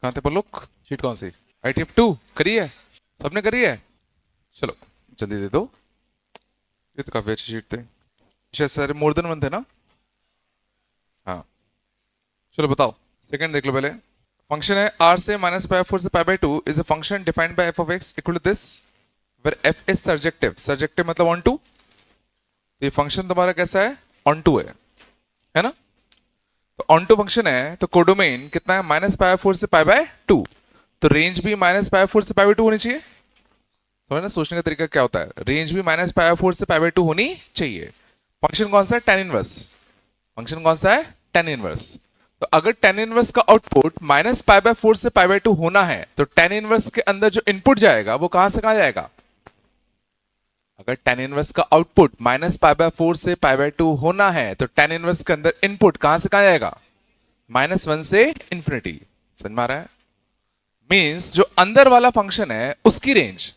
कहाँ थे लोग? शीट कौन सी? ITF2 करी है? सबने करी है? चलो जल्दी दे दो। ये तो काफी अच्छी शीट थी। शायद सारे मोर देन वन थे ना? हाँ। चलो बताओ, सेकंड देख लो पहले। फंक्शन है r से माइनस पाई 4 से pi by 2 is a function defined by f of x equal to this where f is surjective. Surjective मतलब ऑन टू। ये फंक्शन तुम्हारा कैसा है? ऑन टू है ना? तो ऑन टू फंक्शन है तो कोडोमेन कितना है? माइनस पाई 4 से पाई बाय 2। तो रेंज भी माइनस पाई 4 से पाई बाय 2 होनी चाहिए। समझना सोचने का तरीका क्या होता है? रेंज भी माइनस पाई 4 से पाई बाय 2 होनी चाहिए। फंक्शन कौन सा है? tan inverse. फंक्शन कौन सा है? tan inverse. तो अगर tan इनवर्स का आउटपुट माइनस पाई बाय 4 से पाई बाय 2 होना है तो tan इनवर्स के अंदर जो इनपुट जाएगा वो कहां से कहां जाएगा? अगर tan इनवर्स का आउटपुट माइनस पाई बाय 4 से पाई बाय 2 होना है तो tan इनवर्स के अंदर इनपुट कहां से कहां जाएगा? -1 से इंफिनिटी। समझ में आ रहा है? मींस जो अंदर वाला फंक्शन है उसकी रेंज,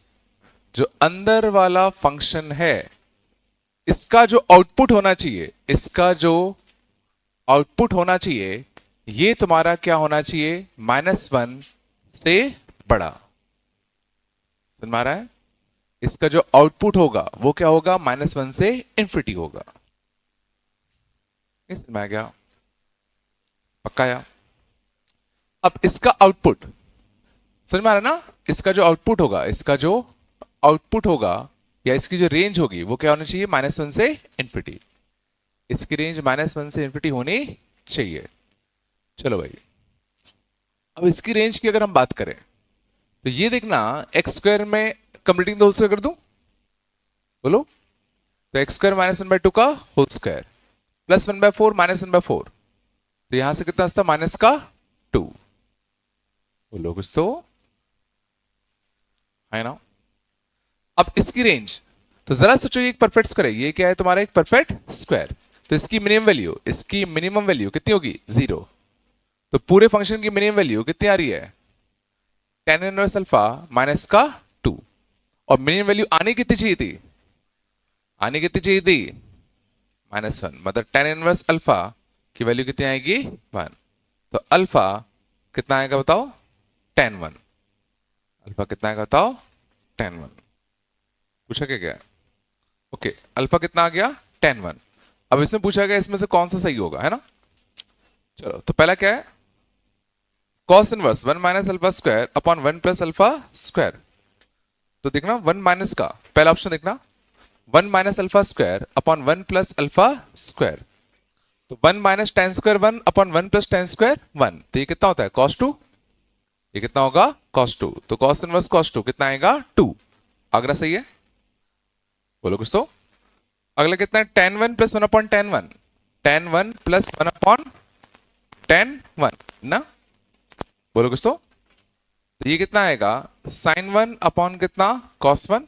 जो अंदर वाला फंक्शन है इसका जो आउटपुट होना चाहिए, इसका जो आउटपुट होना चाहिए ये तुम्हारा क्या होना चाहिए? -1 से बड़ा। समझ में आ रहा है? इसका जो आउटपुट होगा वो क्या होगा? -1 से इंफिनिटी होगा। समझ में आ गया? पक्का या? अब इसका आउटपुट समझ में आ रहा है ना? इसका जो आउटपुट होगा, इसका जो आउटपुट होगा या इसकी जो रेंज होगी वो क्या होनी चाहिए? -1 से इंफिनिटी। इसकी रेंज -1 से इंफिनिटी होनी चाहिए। चलो भाई, अब इसकी रेंज की अगर हम बात करें तो ये देखना, एक्स स्क्वायर में कंप्लीटिंग द होल स्क्वायर कर दूं? बोलो। तो एक्स स्क्वायर -1/2 का होल स्क्वायर प्लस 1/4 -1/4। तो यहां से कितना था? माइनस का 2। बोलो कुछ तो है ना? अब इसकी रेंज तो जरा सोचो, ये एक परफेक्ट स्क्वायर है, ये क्या है तुम्हारा? एक परफेक्ट स्क्वायर। तो इसकी मिनिमम वैल्यू, इसकी मिनिमम वैल्यू कितनी होगी? 0। तो पूरे फंक्शन की मिनिमम वैल्यू कितनी आ रही है? tan इनवर्स अल्फा माइनस का 2। और मिनिमम वैल्यू आनी कितनी चाहिए थी? आनी कितनी चाहिए थी? -1। मतलब tan इनवर्स अल्फा की वैल्यू कितनी आएगी? 1। तो अल्फा कितना आएगा बताओ? tan 1। अल्फा कितना आएगा बताओ? tan 1। पूछा क्या गया? ओके, अल्फा कितना आ गया? tan 1। अब इसमें पूछा गया इसमें से कौन सा सही होगा, है ना? चलो, तो पहला क्या है? cos inverse 1 minus alpha square upon 1 plus alpha square. तो देखना 1 माइनस का पहला ऑप्शन देखना, 1 minus alpha square upon 1 plus alpha square. तो 1 minus ten square 1 upon 1 plus ten square 1। तो ये कितना होता है? cos 2। ये कितना होगा? cos 2। तो cos इनवर्स cos 2 कितना आएगा? 2। अगला सही है? बोलो कुछ तो। अगला कितना है? tan 1 plus 1 upon tan 1। tan 1 plus 1 upon tan 1 ना? बोलो कुछ तो। तो ये कितना आएगा? sin 1 अपॉन कितना? cos 1।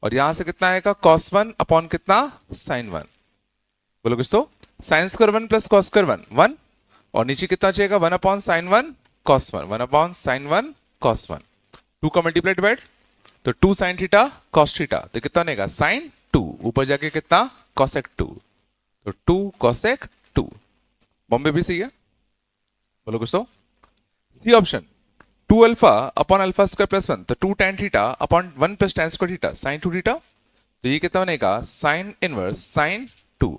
और यहां से कितना आएगा? cos 1 अपॉन कितना? sin 1। बोलो कुछ तो। sin square 1 plus cos square 1 1। और नीचे कितना चाहिएगा? 1 upon sin 1 cos 1। 1 upon sin 1 cos 1। 2 का मल्टीप्लाई डिवाइड, तो 2 sin थीटा cos थीटा। तो कितना बनेगा? sin 2। ऊपर जाके कितना? cosec 2। तो 2 cosec 2। बॉम्बे भी सही है? बोलो कुछ तो। C option 2 alpha upon alpha square plus 1। तो 2 tan theta upon 1 plus tan square theta sin 2 theta. तो ये कितना बनेगा? sin inverse sin 2।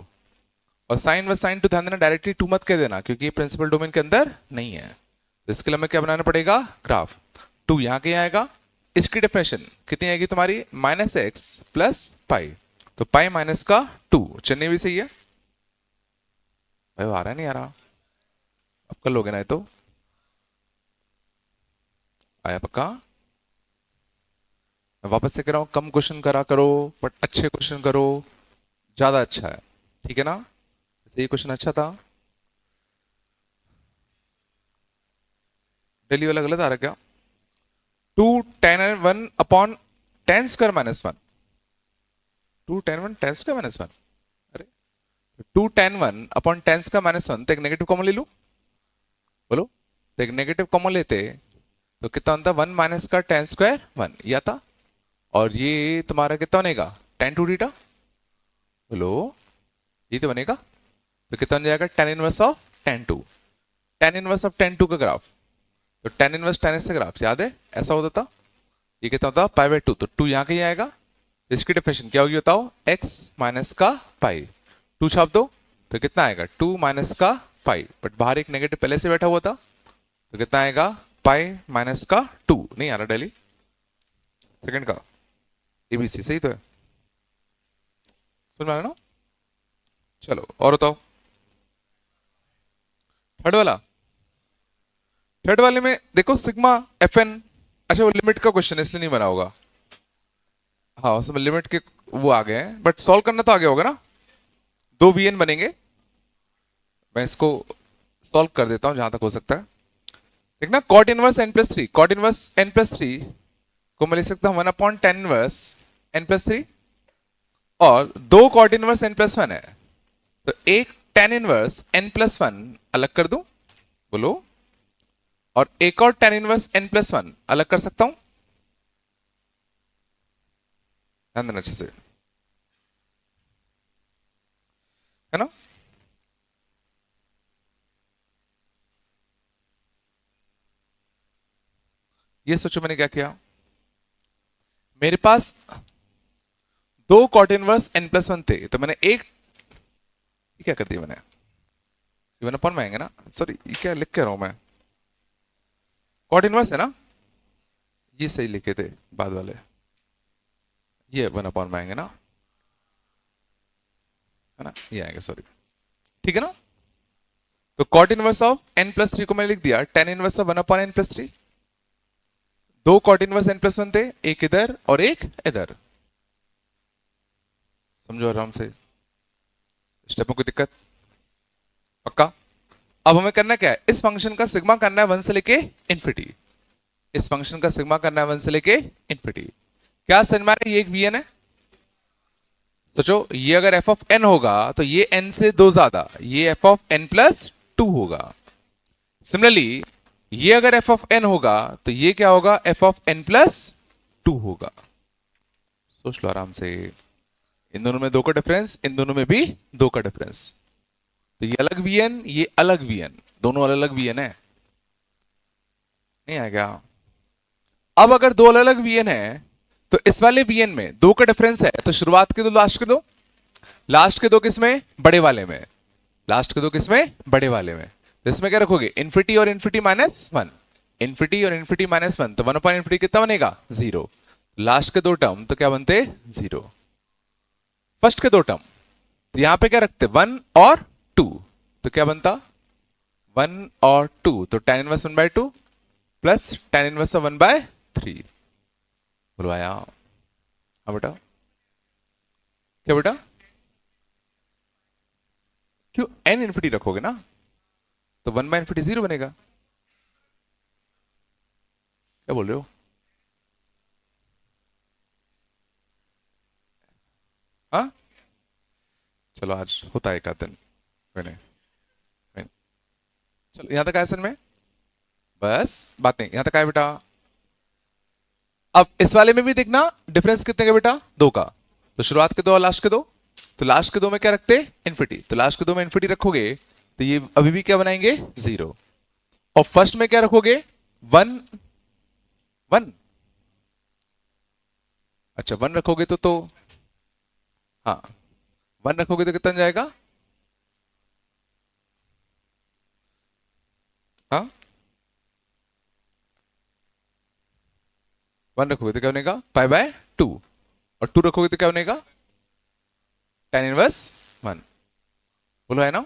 और साइन इनवर्स sin 2 ध्यान देना, डायरेक्टली 2 मत कह देना क्योंकि ये प्रिंसिपल डोमेन के अंदर नहीं है। तो इसके लिए हमें क्या बनाना पड़ेगा? ग्राफ। 2 यहां कहीं आएगा। इसकी डेफिनेशन कितनी आएगी तुम्हारी? -x प्लस पाई। तो पाई माइनस का 2। चेन्नई भी सही है भाई? आ रहा है नहीं आ रहा? अब कर लोगे ना ये तो? आया पक्का? मैं वापस से कह रहा हूं, कम क्वेश्चन करा करो बट अच्छे क्वेश्चन करो, ज्यादा अच्छा है। ठीक है ना? ये क्वेश्चन अच्छा था। डेली वाला गलत आ रहा क्या? 2 tan 1 upon tan square minus 1। 2 tan 1 tan square minus 1। अरे, 2 tan 1 upon tan square minus 1। तो एक नेगेटिव कॉमन ले लूं? बोलो। तो एक नेगेटिव कॉमन लेते तो कितना होता? 1 माइनस का tan स्क्वायर 1 ये आता। और ये तुम्हारा कितना बनेगा? tan 2 theta. बोलो। ये तो बनेगा। तो कितना बन जाएगा? tan inverse of tan 2। tan inverse of tan 2 का ग्राफ तो tan इनवर्स tan से ग्राफ याद है ऐसा होता था, ये कितना होता पाई बाय 2, तो 2 यहां कहीं आएगा, इसकी डेफिनेशन क्या होगी बताओ, x माइनस का पाई, 2 छाप दो तो कितना आएगा 2 माइनस का पाई, बट बाहर एक नेगेटिव पहले से बैठा हुआ था, तो कितना आएगा पाई माइनस का 2, नहीं आ रहा डेली सेकंड का एबीसी सही तो है, सुन रहा है ना। चलो और बताओ थर्ड वाला, थर्ड वाले में देखो सिग्मा एफ एन, अच्छा वो लिमिट का क्वेश्चन है इसलिए नहीं बना होगा, हाँ उसमें लिमिट के वो आ गए हैं, बट सॉल्व करना तो आ गया होगा ना, दो वी एन बनेंगे, मैं इसको सॉल्व कर देता हूं जहां तक हो सकता है। देखना cot inverse n plus three, cot inverse n plus three को मैं लिख सकता हूं 1/tan inverse n plus three, और दो cot inverse n plus one है, तो एक tan inverse n plus one अलग कर दूं, बोलो, और एक और tan inverse n plus one अलग कर सकता हूं, ध्यान देना अच्छे से, है ना। ये सोचो मैंने क्या किया, मेरे पास दो cot inverse n plus one थे, तो मैंने एक, क्या कर दिया मैंने, वन अपॉन में आएंगे ना, सॉरी ये क्या लिख के रहा हूं मैं, कॉट इनवर्स है ना, ये सही लिखे थे बाद वाले, ये वन अपॉन में आएंगे ना, है ना, ये आएंगे सॉरी, ठीक है ना। तो cot inverse of n plus three को मैंने लिख दिया tan inverse of one upon n plus three, दो cot inverse n plus one थे, एक इधर और एक इधर, समझो आराम से, स्टेप में कोई दिक्कत, पक्का। अब हमें करना क्या है, इस फंक्शन का सिग्मा करना है वन से लेके इन्फिनिटी, इस फंक्शन का सिग्मा करना है वन से लेके इन्फिनिटी, क्या समझ में आ रहा है, ये एक वीएन है, सोचो ये अगर एफ ऑफ एन होगा तो ये एन से दो ज्यादा, ये f of n plus two होगा, सिमिलरली ये अगर एफ ऑफ एन होगा तो ये क्या होगा, f of n plus two होगा, सोच लो आराम से, इन दोनों में दो का डिफरेंस, इन दोनों में भी दो का डिफरेंस, तो ये अलग वीएन ये अलग वीएन, दोनों अलग अलग वीएन है, नहीं आएगा। अब अगर दो अलग अलग वीएन है तो इस वाले वीएन में दो का डिफरेंस है, तो शुरुआत के दो लास्ट के दो, लास्ट के दो किसमें, बड़े वाले में, लास्ट के दो किसमें, बड़े वाले में, तो इसमें क्या रखोगे, इन्फिनिटी और इन्फिनिटी माइनस वन, इन्फिनिटी और इन्फिनिटी माइनस वन, तो वन अपॉन इन्फिनिटी कितना बनेगा, जीरो, लास्ट के दो टर्म तो क्या बनते, जीरो, फर्स्ट के दो टर्म, तो यहां पे क्या रखते, वन और टू, तो क्या बनता, वन और टू, तो tan inverse one by two plus tan inverse one by three, बोलो आया, हाँ बेटा, क्या बेटा, क्यों n इन्फिनिटी रखोगे ना, तो वन बाय इन्फिनिटी जीरो बनेगा, क्या बोल रहे हो, हाँ चलो आज होता है एक आध दिन, मैंने चलो यहां तक आया सर में, बस बात नहीं, यहां तक आया बेटा। अब इस वाले में भी देखना डिफरेंस कितने का बेटा, दो का, तो शुरुआत के दो और लास्ट के दो, तो लास्ट के दो में क्या रखते, इन्फिनिटी, तो लास्ट के दो में इन्फिनिटी रखोगे तो ये अभी भी क्या बनाएंगे, जीरो, और फर्स्ट में क्या रखोगे, वन, वन, अच्छा वन रखोगे तो हाँ वन रखोगे तो कितना जाएगा, हाँ वन रखोगे तो क्या बनेगा, पाई बाय टू, और टू रखोगे तो क्या बनेगा, tan इनवर्स वन, बोलो है ना,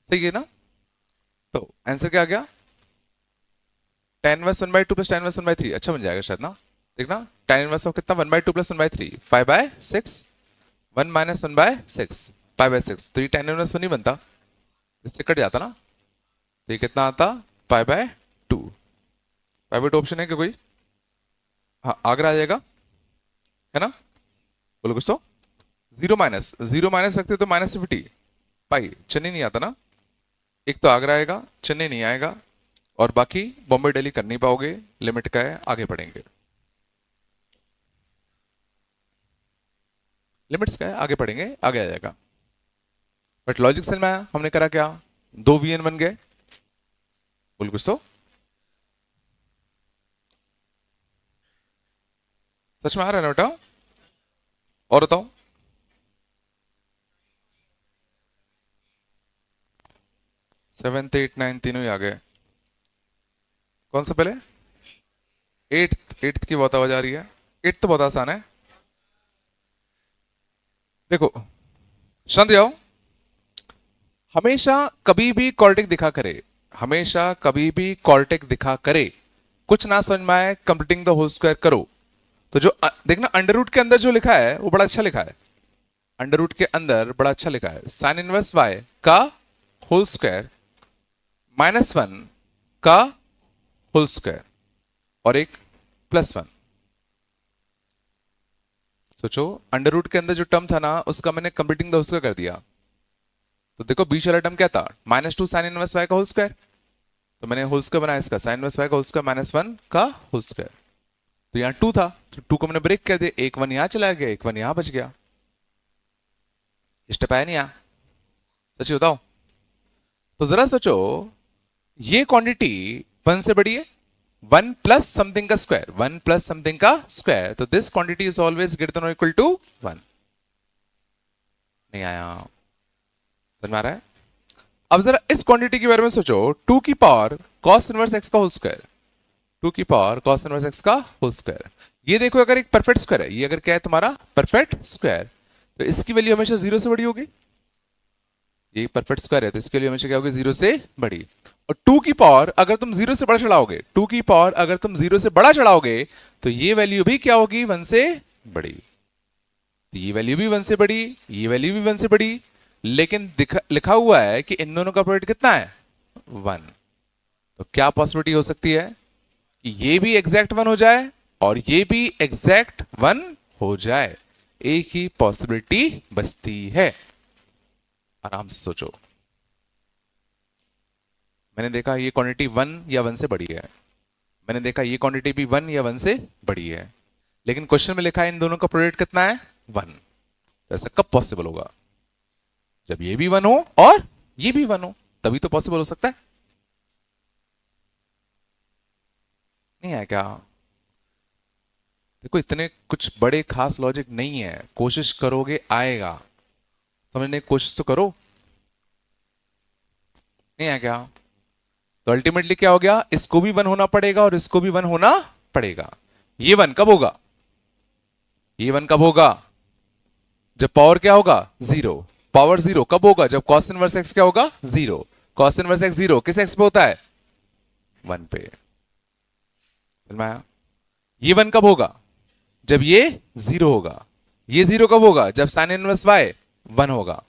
सही है ना। तो आंसर क्या आ गया, tan inverse one by two plus tan inverse one by three, अच्छा बन जाएगा शायद ना, देखना tan इनवर्स ऑफ कितना, one by two plus one by three, five by six, one minus one by six, five by six, तो ये tan inverse one ही बनता, इससे कट जाता ना, तो ये कितना आता, pi by two, pi by two option है क्या कोई, हाँ आगरा आ जाएगा, है ना, बोलो कुछ तो, जीरो माइनस रखते तो माइनस फिफ्टी, पाई चेन्नई नहीं आता ना, एक तो आगरा आएगा चेन्नई नहीं आएगा, और बाकी बॉम्बे दिल्ली कर नहीं पाओगे, लिमिट का है, आगे बढ़ेंगे, लिमिट्स का है, आगे पढ़ेंगे, आगे आ जाएगा, बट लॉजिक सेल में आया, हमने करा क्या, दो वीएन बन गए, बोल कुछ तो, सच में आ रहा है ना बेटा? और बताओ। 7th 8th 9th तीनों ही आ गए। कौन सा पहले? 8th की बहुत आवाज आ रही है। 8th तो बहुत आसान है। देखो शांत जाओ। हमेशा कभी भी कॉर्टेक दिखा करे, हमेशा कभी भी कॉर्टेक दिखा करे, कुछ ना समझ में आए कंप्लीटिंग द होल स्क्वायर करो। तो जो देखना अंडर रूट के अंदर जो लिखा है वो बड़ा अच्छा लिखा है। अंडर रूट के अंदर बड़ा अच्छा लिखा है, साइन इनवर्स वाई का होल स्क्वायर -1 का होल स्क्वायर और एक +1। सोचो अंडर रूट के अंदर जो टर्म था ना उसका मैंने कंप्लीटिंग द होल स्क्वायर कर दिया। तो देखो बीच वाला टर्म क्या था, -2 साइन इनवर्स वाई का होल स्क्वायर। तो मैंने होल स्क्वायर बनाया इसका, साइन इनवर्स वाई का होल स्क्वायर -1 का होल स्क्वायर। तो यहाँ 2 था, तो 2 को मैंने ब्रेक कर दिया, एक 1 यहां चला गया, एक 1 यहां बच गया। स्टेप आया नहीं यहाँ? सच्ची बताओ। तो जरा सोचो, ये क्वांटिटी 1 से बड़ी है, 1 प्लस समथिंग का स्क्वायर, 1 प्लस समथिंग का स्क्वायर, तो this quantity is always greater than और इक्वल टू 1। नहीं आया? समझ में आ रहा है? अब जरा इस क्वांटिटी के बारे में सोचो, 2 की पावर cos इनवर्स x का होल स्क्वायर, 2 की पावर cos इनवर्स x का होल स्क्वायर। ये देखो अगर एक परफेक्ट स्क्वायर है, ये अगर क्या है तुम्हारा परफेक्ट स्क्वायर, तो इसकी वैल्यू हमेशा 0 से बड़ी होगी। ये परफेक्ट स्क्वायर है तो इसके लिए हमेशा क्या होगी, 0 से बड़ी। और 2 की पावर अगर तुम 0 से बड़ा चढ़ाओगे, 2 की पावर अगर तुम 0 से बड़ा चढ़ाओगे तो ये वैल्यू भी क्या होगी, 1 से बड़ी। तो ये वैल्यू भी 1 से बड़ी, ये वैल्यू भी 1 से बड़ी, लेकिन लिखा हुआ है कि इन दोनों का प्रोडक्ट कितना है, 1। तो क्या पॉसिबिलिटी हो सकती है कि ये भी एग्जैक्ट 1 हो जाए और ये भी एग्जैक्ट 1 हो जाए? एक ही पॉसिबिलिटी बचती है। आराम से सोचो। मैंने देखा ये क्वांटिटी 1 या 1 से बड़ी है, मैंने देखा ये क्वांटिटी भी 1 या 1 से बड़ी है, लेकिन क्वेश्चन में लिखा है इन दोनों का प्रोडक्ट कितना है, 1। तो ऐसा कब पॉसिबल होगा? जब ये भी 1 हो और ये भी 1 हो, तभी तो पॉसिबल हो सकता है। नहीं है क्या? देखो इतने कुछ बड़े खास लॉजिक नहीं है, कोशिश करोगे आएगा, समझने की कोशिश तो करो। नहीं है क्या? तो अल्टीमेटली क्या हो गया, इसको भी 1 होना पड़ेगा और इसको भी 1 होना पड़ेगा। ये 1 कब होगा, ये 1 कब होगा, जब पावर क्या होगा, 0। पावर 0 कब होगा, जब cos इनवर्स x क्या होगा, 0। cos इनवर्स x 0 किस x पे होता है, 1 पे। समझ में आया? ये 1 कब होगा, जब ये 0 होगा। ये 0 कब होगा, जब sin इनवर्स y 1 होगा।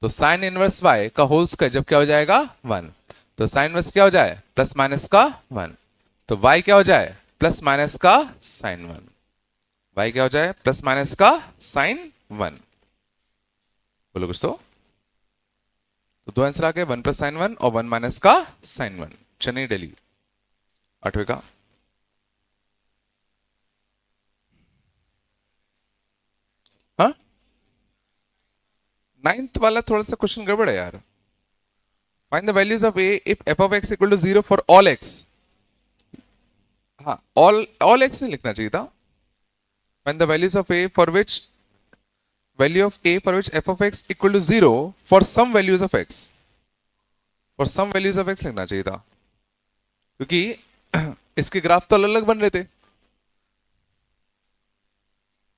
तो sin इनवर्स y का होल स्क्वायर जब क्या हो जाएगा, 1। तो sin इनवर्स क्या हो जाए, प्लस माइनस का 1। तो y क्या हो जाए, प्लस माइनस का sin 1। y क्या हो जाए, प्लस माइनस का sin 1। बोलो कुछ तो दो आंसर आ गए, 1 प्लस साइन 1 और 1 माइनस का साइन 1। चेन्नई दिल्ली 8वें का। हाँ 9th वाला थोड़ा सा क्वेश्चन गड़बड़ है यार। Find the values of a if f of x equal to 0 for all x। हाँ all x नहीं लिखना चाहिए था। Find the values of a for which value of a for which f of x equal to 0 for some values of x। for some values of x लिखना चाहिए था, क्योंकि इसके ग्राफ तो अलग अलग बन रहे थे।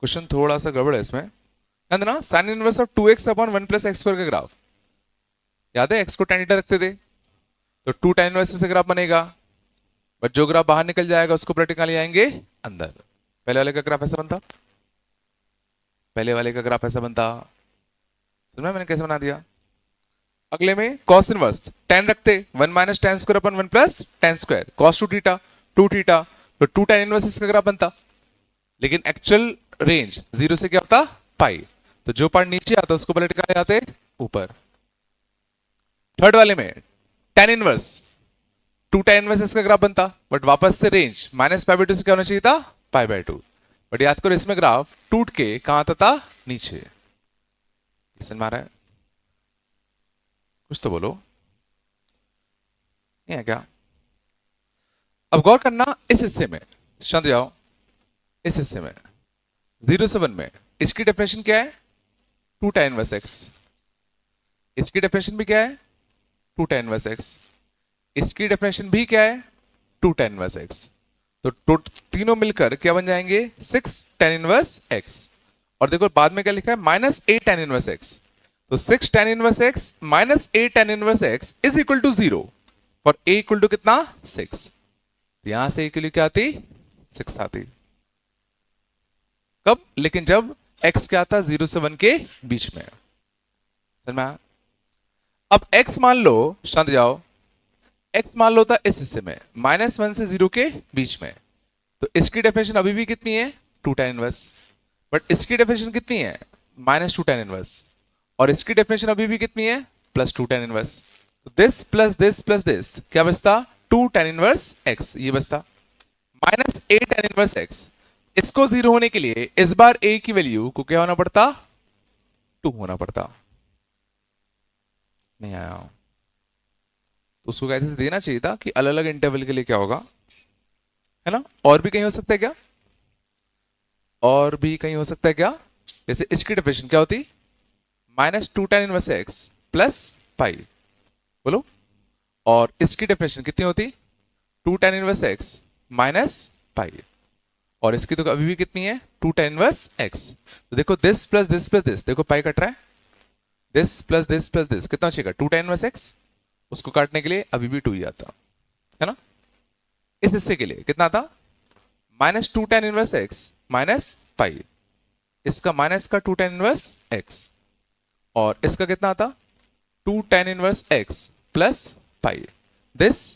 क्वेश्चन थोड़ा सा गड़बड़ है इसमें। याद है ना, sine inverse of 2x upon 1 plus x square का ग्राफ, याद है x को tan थीटा रखते थे, तो 2 tan इनवर्स से ग्राफ बनेगा, बट जो ग्राफ बाहर निकल जाएगा उसको प्रैक्टिकली आएंगे अंदर। पहले वाले का ग्राफ ऐसा बनता, पहले वाले का ग्राफ ऐसा बनता। समझ मैंने कैसे बना दिया? अगले में cos इनवर्स tan रखते, 1 minus tan square upon 1 plus tan square cos 2 theta 2 theta, तो 2 tan इनवर्स इसका ग्राफ बनता। लेकिन एक्चुअल रेंज 0 से क्या होता, पाई, तो जो पार्ट नीचे आता उसको पलट के आते ऊपर। थर्ड वाले में tan इनवर्स 2 tan इनवर्स इसका ग्राफ बनता, बट वापस से रेंज -π/2 से क्या होना चाहिए था, π/2। बट याद करो इसमें ग्राफ टूट के कहां आता था, नीचे। समझ में आ रहा है? कुछ तो बोलो। नहीं है क्या? अब गौर करना इस हिस्से में, शांत जाओ, इस हिस्से में 07 में इसकी डेफिनेशन क्या है? 2 tan इनवर्स x। इसकी डेफिनेशन भी क्या है? 2 tan इनवर्स x। इसकी डेफिनेशन भी क्या है? 2 tan इनवर्स x। तो तीनों मिलकर क्या बन जाएंगे? 6 tan इनवर्स x। और देखो बाद में क्या लिखा है? -8 tan इनवर्स x। तो 6 tan inverse x -8 tan inverse x is equal to 0 for a equal to कितना? 6। यहां से a के लिए क्या आती? 6 आती। कब? लेकिन जब x क्या था? 0 से 1 के बीच में। समझ में आया? अब x मान लो, शांत जाओ, x मान लो था इस हिस्से में -1 से 0 के बीच में। तो इसकी डेफिनेशन अभी भी कितनी है? 2 tan इनवर्स। बट इसकी डेफिनेशन कितनी है? -2 tan इनवर्स। और इसकी डेफिनेशन अभी भी कितनी है? +2 tan इनवर्स। तो this plus this plus this क्या बचता? 2 tan इनवर्स x, ये बचता। -8 tan इनवर्स x। इसको 0 होने के लिए इस बार a की वैल्यू को क्या होना पड़ता? 2 होना पड़ता। नहीं आया? तो उसको कैसे देना चाहिए था कि अलग अलग इंटरवल के लिए क्या होगा, है ना? और भी कहीं हो सकता है क्या? और भी कहीं हो सकता है क्या? जैसे इसकी डेफिनेशन क्या होती? -2 tan इनवर्स x प्लस पाई। बोलो। और इसकी डेफिनेशन कितनी होती? 2 tan inverse x minus pi. और इसकी तो अभी भी कितनी है? 2 tan इनवर्स x। तो देखो this plus this plus this, देखो पाई कट रहा है। This plus this plus this कितना चाहिए? 2 tan इनवर्स x। उसको काटने के लिए अभी भी 2 ही आता है ना? इस हिस्से के लिए कितना था? -2 tan inverse x minus pi. इसका माइनस का 2 tan इनवर्स x। और इसका कितना आता? 2 tan inverse x plus pi. This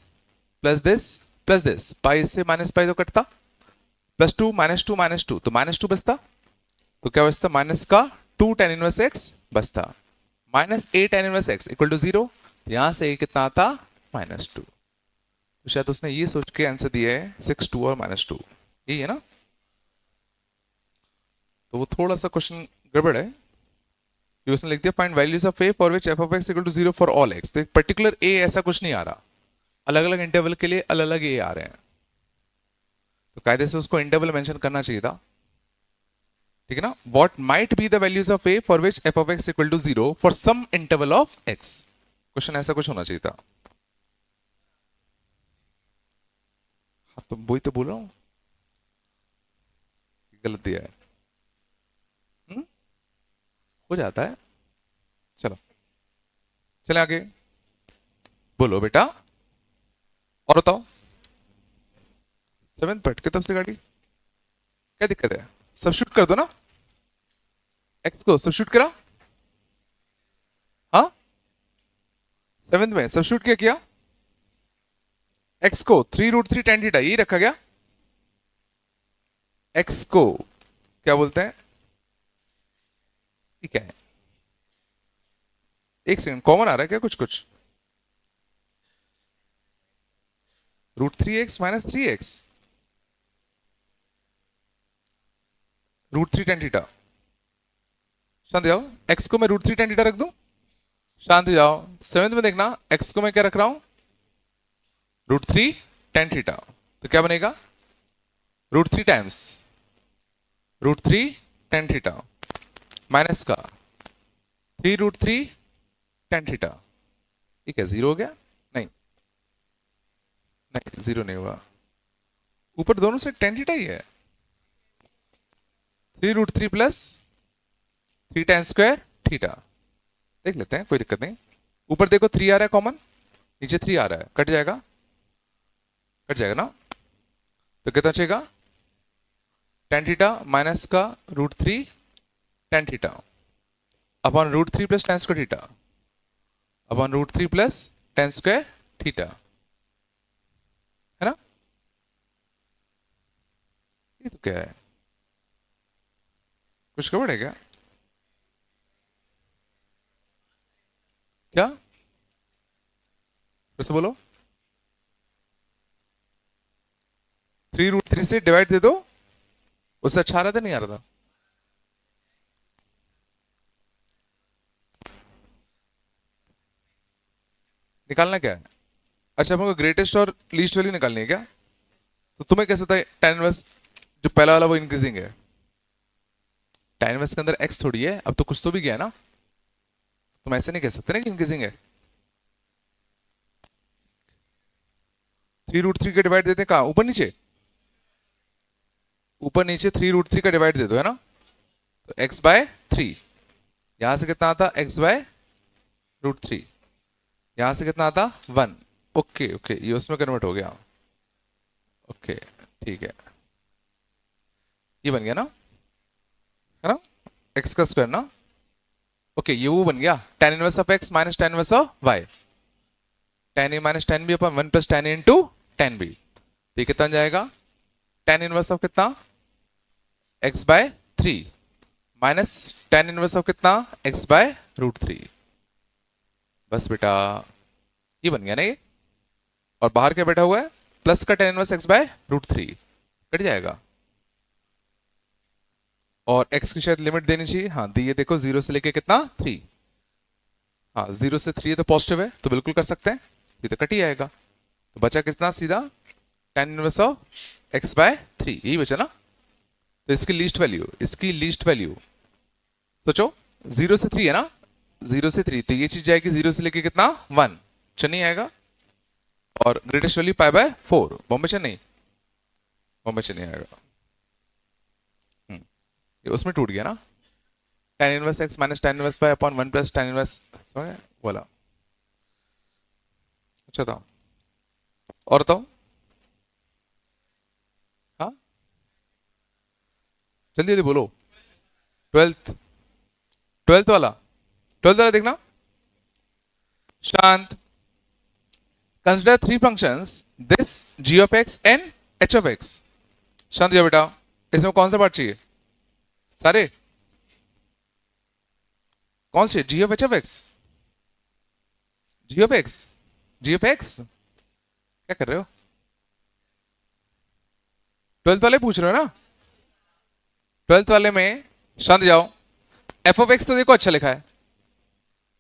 plus this plus this, pi से माइनस पाई तो कटता, +2 -2 -2 तो -2 बचता। तो क्या बचता? माइनस का 2 tan इनवर्स x बचता। -8 tan inverse x equal to 0। यहां से कितना आता? -2। तो शायद उसने ये सोच के आंसर दिया है 6 2 और -2, यही है ना? तो वो थोड़ा सा क्वेश्चन गड़बड़ है। उसने लिख दिया find values of a for which f of x equal to 0 for all x। तो एक पर्टिकुलर a ऐसा कुछ नहीं आ रहा, अलग अलग इंटरवल के लिए अलग अलग a आ रहे हैं। तो कायदे से उसको इंटरवल मेंशन करना चाहिए था, ठीक है ना? What might be the values of a for which f of x equal to 0 for some interval of x। Question ऐसा कुछ होना चाहिए था। हाँ तो वही तो बोल रहा हूँ, गलत दिया है। हुँ? हो जाता है। चलो चले आगे। बोलो बेटा, और बताओ। 7th पार्ट की तरफ से गाड़ी, क्या दिक्कत है? सब्स्टिट्यूट कर दो ना, x को सब्स्टिट्यूट करा। हाँ 7th में सब्स्टिट्यूट क्या किया? x को 3√3 tan थीटा यही रखा गया। x को क्या बोलते हैं? ठीक है, एक सेकंड, कॉमन आ रहा है क्या कुछ कुछ? √3x minus 3x, √3 tan theta. शांत जाओ, x को मैं √3 tan थीटा रख दूं। शांत जाओ, 7th में देखना x को मैं क्या रख रहा हूं? √3 tan थीटा। तो क्या बनेगा? √3 टाइम्स √3 tan थीटा माइनस का 3√3 tan थीटा। ठीक है, 0 हो गया? नहीं नहीं, 0 नहीं हुआ। ऊपर दोनों से tan थीटा ही है। 3√3 प्लस 3 tan स्क्वायर थीटा। देख लेते हैं, कोई दिक्कत नहीं। ऊपर देखो 3 आ रहा है कॉमन, नीचे 3 आ रहा है, कट जाएगा, कट जाएगा ना? तो कितना बचेगा? tan थीटा माइनस का √3 tan theta upon √3 plus tan square theta upon √3 plus tan square theta, है ना? ये तो क्या है? कुछ गड़बड़ है क्या? क्या? फिर से बोलो। 3√3 से डिवाइड दे दो, उससे अच्छा आ रहा था नहीं आ रहा था? निकालना क्या है? अच्छा, हमको ग्रेटेस्ट और लीस्ट वैल्यू निकालनी है क्या? तो तुम्हें कैसे था tan इनवर्स जो पहला वाला वो इंक्रीजिंग है? tan इनवर्स के अंदर x थोड़ी है, अब तो कुछ तो भी गया ना, तुम ऐसे नहीं कह सकते ना कि इंक्रीजिंग है। 3√3 का डिवाइड देते हैं कहाँ, ऊपर नीचे, ऊपर नीचे 3√3 का डिवाइड दे दो, है ना, तो x/3, यहां से कितना आता x/√3, यहां से कितना आता 1। ओके ओके, ये उसमें कन्वर्ट हो गया, ओके ठीक है, ये बन गया ना, है ना, x का स्क्वायर ना, ओके ये वो बन गया tan inverse of x minus tan inverse of y, tan a minus tan b upon 1 plus tan a into tan b, तो ये कितना जाएगा, tan इनवर्स ऑफ कितना x/3 minus tan inverse of कितना x/√3, बस बेटा ये बन गया ना ये, और बाहर क्या बैठा हुआ है, प्लस का tan इनवर्स x/√3 कट जाएगा, और x की शायद लिमिट देनी चाहिए, हाँ दी है, देखो 0 से लेके कितना 3, हाँ 0 से 3 तो पॉजिटिव है, तो बिल्कुल कर सकते हैं, ये तो कट ही आएगा, तो बचा कितना सीधा tan इनवर्स ऑफ x/3, यही बचा ना, तो इसकी लीस्ट वैल्यू, इसकी लीस्ट वैल्यू सोचो, 0 से 3 है ना, 0 से 3, तो ये चीज जाएगी 0 से लेके कितना 1, चेन्नई आएगा, और ग्रेटेस्ट वैल्यू π/4, बॉम्बे चेन्नई, बॉम्बे चेन्नई आएगा, ये उसमें टूट गया ना, tan inverse x minus tan inverse y upon 1 plus tan inverse बोला, अच्छा था, और तो हाँ जल्दी जल्दी बोलो, ट्वेल्थ, ट्वेल्थ वाला देखना, शांत, consider three functions this g of x and h of x, शांत जाओ बेटा, इसमें कौन सा पार्ट चाहिए, सारे, कौन से g of h of x, g of x, g of x, क्या कर रहे हो, ट्वेल्थ वाले पूछ रहे हो ना, ट्वेल्थ वाले में शांत जाओ, f of x तो देखो अच्छा लिखा है,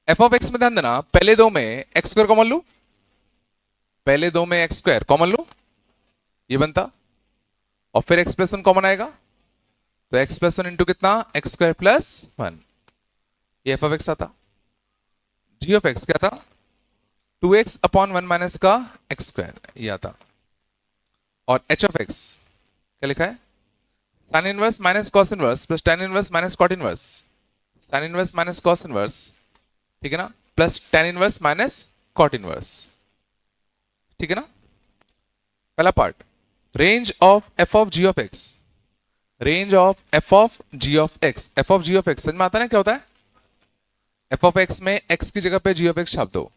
f of x में ध्यान देना, पहले दो में x स्क्वायर कॉमन लू, पहले दो में x स्क्वायर कॉमन लू, ये बनता, और फिर x प्लस 1 कॉमन आएगा, तो x प्लस 1 इंटू कितना x स्क्वायर प्लस 1, ये f of x आता, g of x क्या था 2x अपॉन 1 माइनस का x स्क्वायर, ये आता, और h of x क्या लिखा है, sine inverse minus cos inverse plus tan inverse minus cot inverse, sine inverse minus cos inverse, ठीक है ना, plus tan inverse minus cot inverse, ठीक है ना, पहला part, range of f of g of x, range of f of g of x, f of g of x समझ में आता है ना क्या होता है, f ऑफ x में x की जगह पे g ऑफ x छाप दो,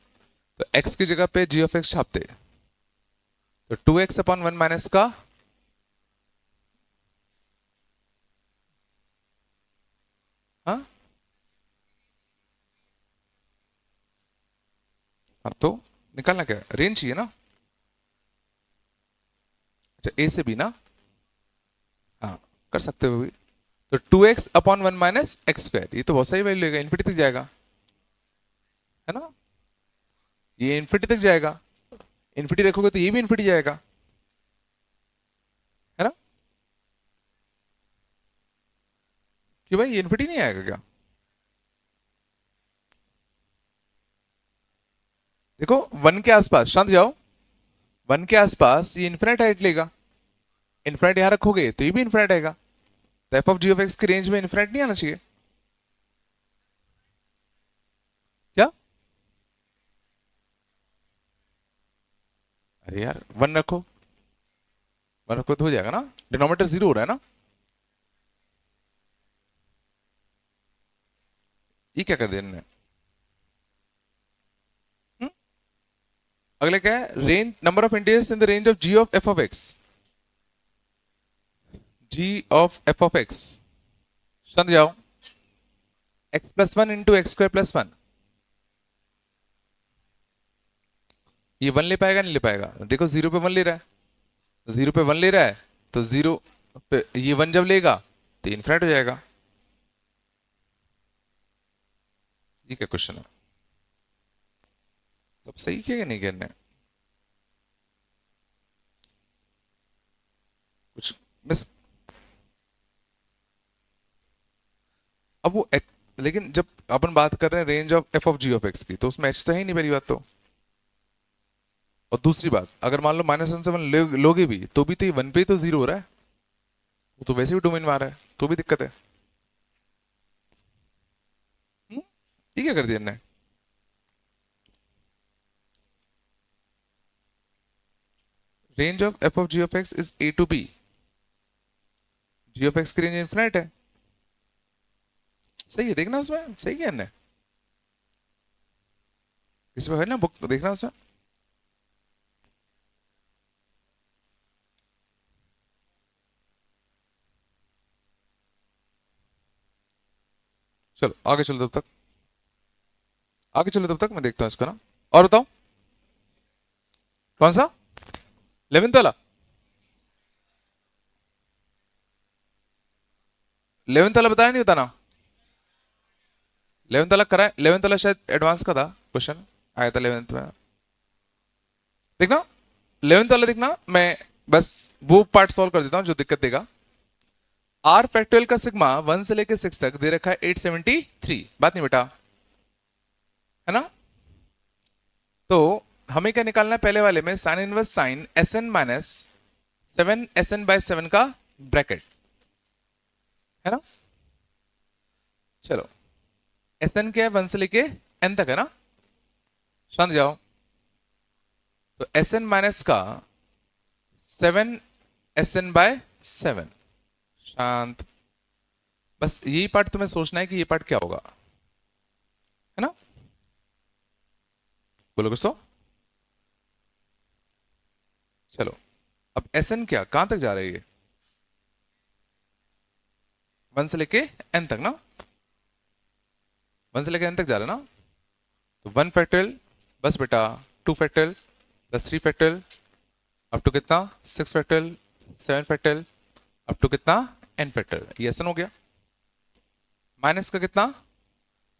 तो x की जगह पे g ऑफ x छापते, तो 2x अपॉन 1 माइनस का, हाँ अब तो निकालना क्या, रेंज चाहिए ना, अच्छा a से b ना, हाँ कर सकते हो भी, तो 2x upon 1 minus x square, ये तो बहुत सही वैल्यू लेगा, इन्फिनिटी तक जाएगा, है ना, ये इन्फिनिटी तक जाएगा, इन्फिनिटी रखोगे तो ये भी इन्फिनिटी जाएगा, है ना, क्यों भाई ये इन्फिनिटी नहीं आएगा क्या, देखो 1 के आसपास शांत जाओ, 1 के आसपास ये इन्फिनिट हाइट लेगा, इन्फिनिट यहां रखोगे तो ये भी इन्फिनिट आएगा, तो f of g of x की रेंज में इन्फिनिट नहीं आना चाहिए, क्या, अरे यार 1 रखो, 1 रखो तो हो जाएगा ना, डिनोमिनेटर 0 हो रहा है ना, ये क्या कर दिया इन्होंने, हम्म? अगले क्या है, range number of integers in the range of g of f of x, g of f of x, समझ जाओ, x plus 1 into x square plus 1, ये 1 ले पाएगा नहीं ले पाएगा, देखो 0 पे 1 ले रहा है, 0 पे 1 ले रहा है, तो 0 पे ये 1 जब लेगा तो इन्फिनिट हो जाएगा, ये क्या क्वेश्चन है, सब सही किया कि नहीं करने, कुछ मिस, अब वो लेकिन जब अपन बात कर रहे हैं range of f of g of x की, तो उसमें एच तो है ही नहीं पहली बात तो। और दूसरी बात, अगर मान लो -1 से 1 लोगे भी तो भी तो ये 1 पे ही तो 0 हो रहा है, वो तो वैसे भी डोमेन में आ रहा है, तो भी दिक्कत है। ये क्या कर दिया हमने? Range of f of g of x is A to B, g of x की रेंज इन्फिनाइट है। सही है, देखना उसमें सही है हमने, किसी पे है ना बुक तो देखना उसमें। चलो आगे चलो तब तक, आगे चलो तब तक मैं देखता हूँ इसको ना। और बताओ कौन सा 11th वाला? 11th वाला बताया नहीं, बताना। 11th वाला करा है, 11th वाला शायद एडवांस का था, क्वेश्चन आया था 11th में। देखना 11th वाला देखना, मैं बस वो पार्ट सॉल्व कर देता हूँ जो दिक्कत देगा। आर फैक्टोरियल का सिग्मा 1 से लेकर 6 तक दे रखा है 873, बात नहीं बेटा, है ना? तो हमें क्या निकालना है पहले वाले में, sine inverse sine S N minus 7 SN/7 का ब्रैकेट, है ना? चलो एस एन क्या है, 1 से लेके n तक है ना, शांत जाओ। तो एस एन माइनस का 7 SN/7, शांत। बस यही पार्ट तुम्हें सोचना है कि ये पार्ट क्या होगा, है ना? बोलो कुछ तो। चलो अब एस एन क्या कहां तक जा रही है, 1 से लेके n तक ना, 1 से लेके n तक जा रहा है ना। तो 1 फैक्टोरियल बस बेटा, 2 factorial plus 3 factorial up to कितना, 6 फैक्टोरियल, 7 फैक्टोरियल अप टू कितना, n फैक्टोरियल। ये एस एन हो गया। माइनस का कितना,